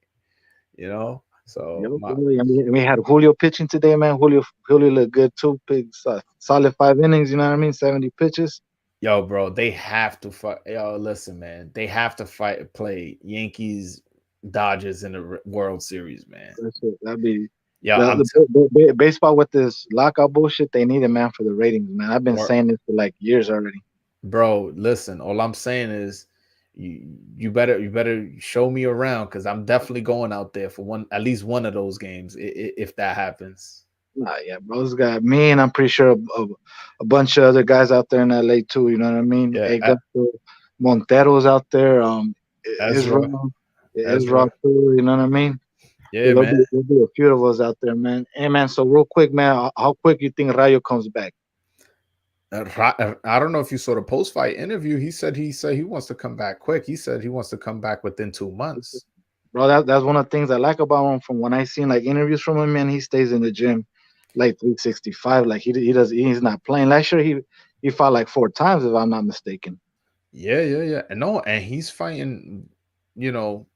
you know, so Yo, really, we had Julio pitching today, man. Julio looked good too. Solid 5 innings. You know what I mean? 70 pitches. yo, bro, they have to fight. Yo, listen, man, they have to play Yankees, Dodgers in the World Series, man. That's it. That'd be Yeah, the baseball with this lockout bullshit. They need it, man, for the ratings, man. I've been Wor- saying this for like years already. bro. Listen, all I'm saying is, you better show me around because I'm definitely going out there for at least one of those games if that happens. Nah, yeah, bro's got me, and I'm pretty sure a bunch of other guys out there in LA too. You know what I mean? Yeah, Augusto Montero's out there. Ezra, Israel too. You know what I mean? yeah, man. There'll be a few of us out there, man. Hey, man. So real quick, man, how quick you think Rayo comes back? I don't know if you saw the post-fight interview. He said he wants to come back quick. He said he wants to come back within 2 months. Bro, that's one of the things I like about him. From when I seen like interviews from him, man, he stays in the gym like 365. Like he's not playing. Last year he fought like 4 times if I'm not mistaken. Yeah. And no, and he's fighting. You know,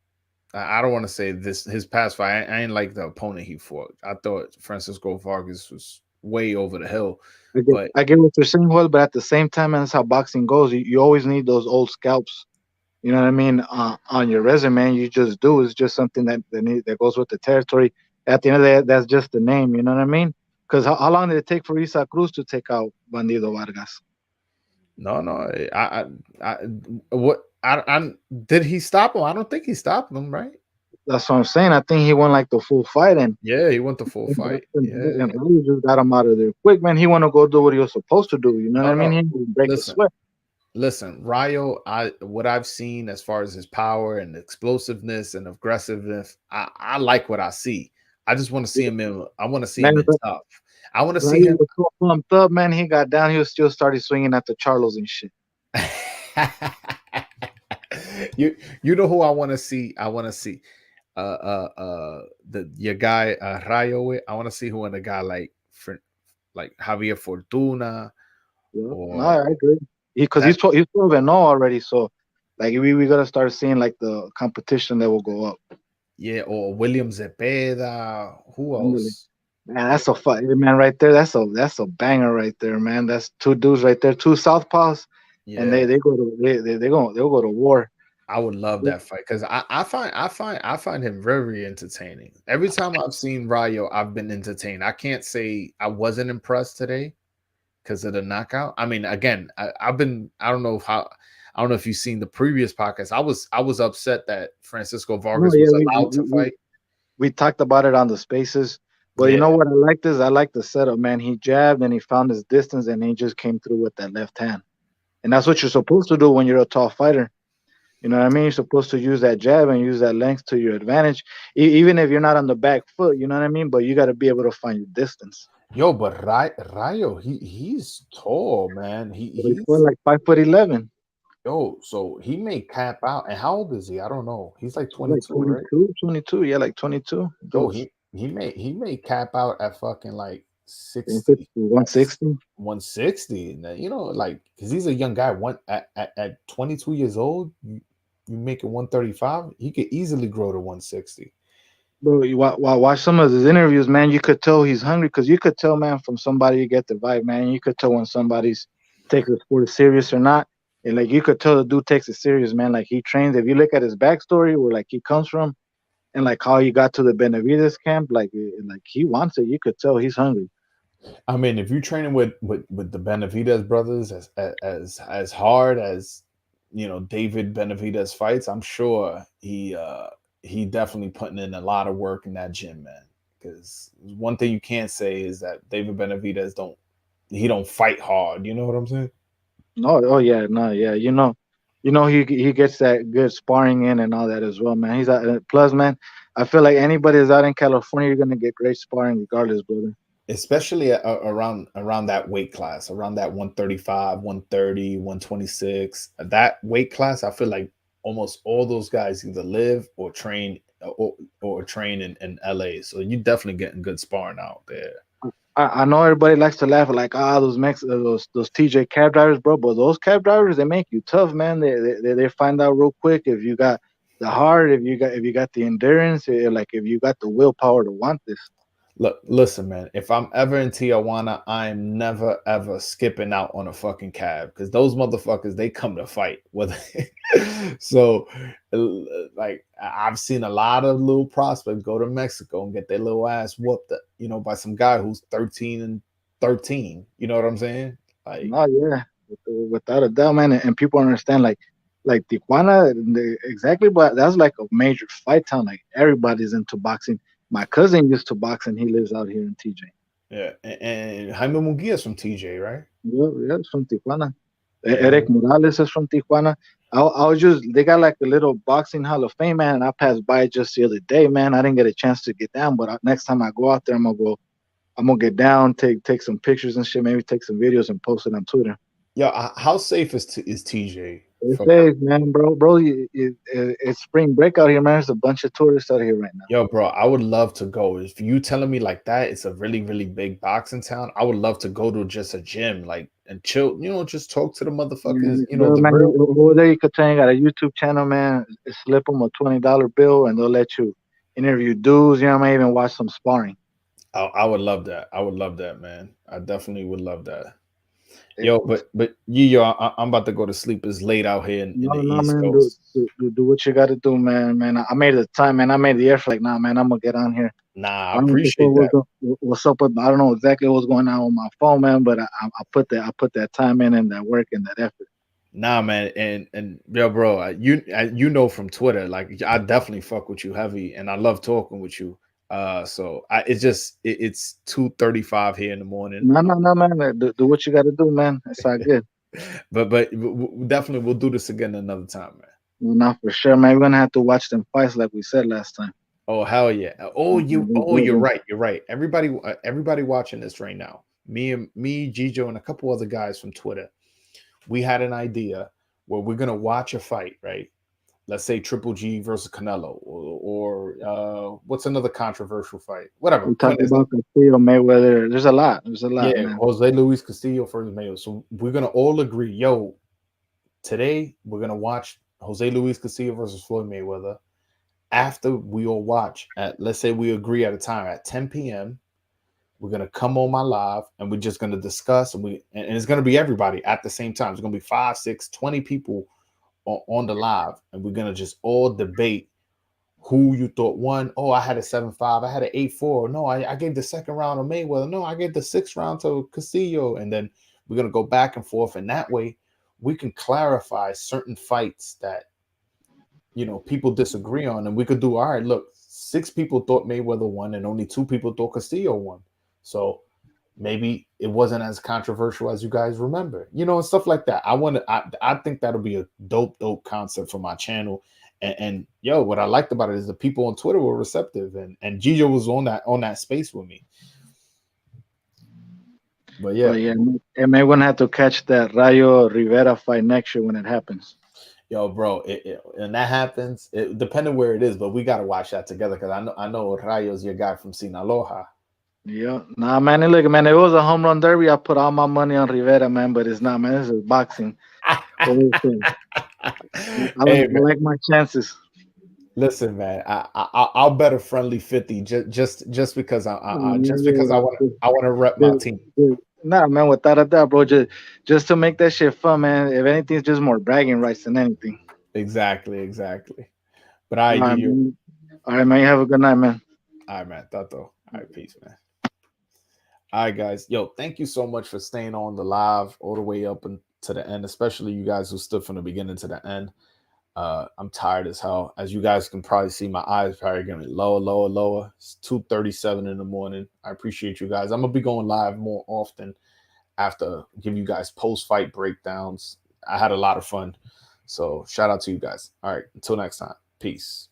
I don't want to say this. His past fight, I ain't like the opponent he fought. I thought Francisco Vargas was way over the hill. But I get what you're saying, well, but at the same time, and that's how boxing goes. You always need those old scalps. You know what I mean? On your resume, you just do. It's just something that goes with the territory. At the end of the day, that's just the name. You know what I mean? Because how long did it take for Isa Cruz to take out Bandido Vargas? no, I what I did he stop him? I don't think he stopped him, right? That's what I'm saying. I think he won like the full fight, and Yeah, he went the full fight. Yeah. Raul just got him out of there quick, man. He want to go do what he was supposed to do. You know what I mean? He didn't break the Listen, sweat. listen, Rayo. What I've seen as far as his power and explosiveness and aggressiveness, I like what I see. I just want to see him in. I want to see him Man, in tough. I want to see Raul him. was so pumped up, man. He got down. He was still started swinging at the Charlos and shit. you know who I want to see? I want to see your guy Rayo. I want to see who in a guy like Javier Fortuna Yeah, no, or I agree. Because he's 12-0 already, so like we gotta start seeing like the competition that will go up. yeah, or William Zepeda. Who Really. else? Man, that's a fight, man, right there. That's a banger right there, man. That's two dudes right there, two southpaws, and Yeah, they'll go to war. I would love that fight because I find him very entertaining. Every time I've seen Rayo, I've been entertained. I can't say I wasn't impressed today because of the knockout. I mean, again, I don't know if you've seen the previous podcast. I was upset that Francisco No, Vargas yeah, was allowed to fight. we talked about it on the spaces. But you Yeah, know what I liked is I like the setup, man. He jabbed and he found his distance and he just came through with that left hand. And that's what you're supposed to do when you're a tall fighter. You know what I mean? You're supposed to use that jab and use that length to your advantage, even if you're not on the back foot. You know what I mean? But you got to be able to find your distance. yo, but Rayo, he's tall, man. He's He's like 5'11". yo, so he may cap out. And how old is he? I don't know. He's like Like 22, right? 22. Yeah, like 22. Yo, Jokes. he may cap out at fucking like 60, 160. 160. And you know, like because he's a young guy. At 22 years old, you make it 135. He could easily grow to 160. Bro, you watch some of his interviews, man. You could tell he's hungry because you could tell, man, from somebody you get the vibe, man. You could tell when somebody's taking the sport serious or not. And like you could tell the dude takes it serious, man. Like he trains. If you look at his backstory, where like he comes from, and like how he got to the Benavides camp, like he wants it. You could tell he's hungry. I mean, if you're training with the Benavides brothers as hard as David Benavides fights, I'm sure he definitely putting in a lot of work in that gym, man. Because one thing you can't say is that David Benavides don't fight hard. You know what I'm saying? No, oh yeah, no, yeah. you know, he gets that good sparring in and all that as well, man. He's out, plus, man. I feel like anybody is out in California, you're gonna get great sparring regardless, brother. Especially around that weight class, around that 135, 130, 126. That weight class, I feel like almost all those guys either live or train in LA. So you definitely getting good sparring out there. I know everybody likes to laugh like those TJ cab drivers, bro. But those cab drivers, they make you tough, man. They find out real quick if you got the heart, if you got the endurance, like if you got the willpower to want this. Look, listen, man. If I'm ever in Tijuana, I'm never ever skipping out on a fucking cab because those motherfuckers they come to fight. Whether so, like I've seen a lot of little prospects go to Mexico and get their little ass whooped, by some guy who's 13 and 13. You know what I'm saying? Like, No, yeah, without a doubt, man. And people understand like Tijuana, exactly, but that's like a major fight town. Like everybody's into boxing. My cousin used to box, and he lives out here in TJ. yeah, and Jaime Munguia is from TJ, right? Yeah, yeah, it's from Tijuana. Yeah. Eric Morales is from Tijuana. I was just they got like a little boxing hall of fame, man. And I passed by just the other day, man. I didn't get a chance to get down, but next time I go out there, I'm gonna get down, take some pictures and shit, maybe take some videos and post it on Twitter. Yo, how safe is TJ? It's safe, man, bro. It's spring break out here, man. There's a bunch of tourists out here right now. Yo, bro, I would love to go. If you telling me like that, it's a really, really big boxing town. I would love to go to just a gym, like and chill. Just talk to the motherfuckers. Yeah, The man, real. over there you could tell you got a YouTube channel, man. Slip them a $20 bill, and they'll let you interview dudes. You know, I might even watch some sparring. I would love that. I would love that, man. I definitely would love that. Yeah. Yo, but I'm about to go to sleep. It's late out here in the No, East man. Coast. Do what you got to do, man. Man, I made the time, man. I made the effort. Like, nah, man, I'm gonna get on here. Nah, I I don't know appreciate that. what's up with. I don't know exactly what's going on with my phone, man. But I put that time in and that work and that effort. Nah, man, and yo, bro, you know from Twitter, like I definitely fuck with you heavy, and I love talking with you. So it's 2:35 here in the morning. No, man. Do what you got to do, man. It's all good. but definitely we'll do this again another time, man. Well, not for sure, man. We're gonna have to watch them fights like we said last time. Oh hell yeah! You're Yeah. right. You're right. Everybody watching this right now. Me, Gijo, and a couple other guys from Twitter. We had an idea where we're gonna watch a fight, right? Let's say Triple G versus Canelo, or what's another controversial fight? Whatever. We talked about Castillo, Mayweather. There's a lot. Yeah, man. Jose Luis Castillo versus Mayo. So we're gonna all agree, yo. Today we're gonna watch Jose Luis Castillo versus Floyd Mayweather. After we all watch let's say we agree at a time at 10 p.m. We're gonna come on my live and we're just gonna discuss and it's gonna be everybody at the same time. It's gonna be 5, 6, 20 people on the live, and we're gonna just all debate who you thought won. Oh, I had a 7-5, I had an 8-4. No, I gave the second round to Mayweather. No, I gave the sixth round to Castillo. And then we're gonna go back and forth, and that way we can clarify certain fights that people disagree on, and we could do, all right, look, 6 people thought Mayweather won and only 2 people thought Castillo won. So maybe it wasn't as controversial as you guys remember, and stuff like that. I think that'll be a dope concept for my channel. And yo, what I liked about it is the people on Twitter were receptive, and Gijo was on that space with me. But yeah, and we're gonna have to catch that Rayo Rivera fight next year when it happens. Yo, bro, and that happens. Depending where it is, but we gotta watch that together because I know Rayo's your guy from Sinaloa. Yeah, nah, man. Look, man, it was a home run derby. I put all my money on Rivera, man, but it's not, man. This is boxing. I like my chances. Listen, man, I'll bet a friendly 50 just because I want to rep my team. Nah, man, without a doubt, bro. Just to make that shit fun, man. If anything, it's just more bragging rights than anything. Exactly. But all right, man. You have a good night, man. All right, man. Tato. All right, peace, man. All right, guys. Yo, thank you so much for staying on the live all the way up and to the end, especially you guys who stood from the beginning to the end. I'm tired as hell. As you guys can probably see, my eyes probably getting lower. It's 2:37 in the morning. I appreciate you guys. I'm gonna be going live more often after give you guys post-fight breakdowns. I had a lot of fun. So shout out to you guys. All right, until next time. Peace.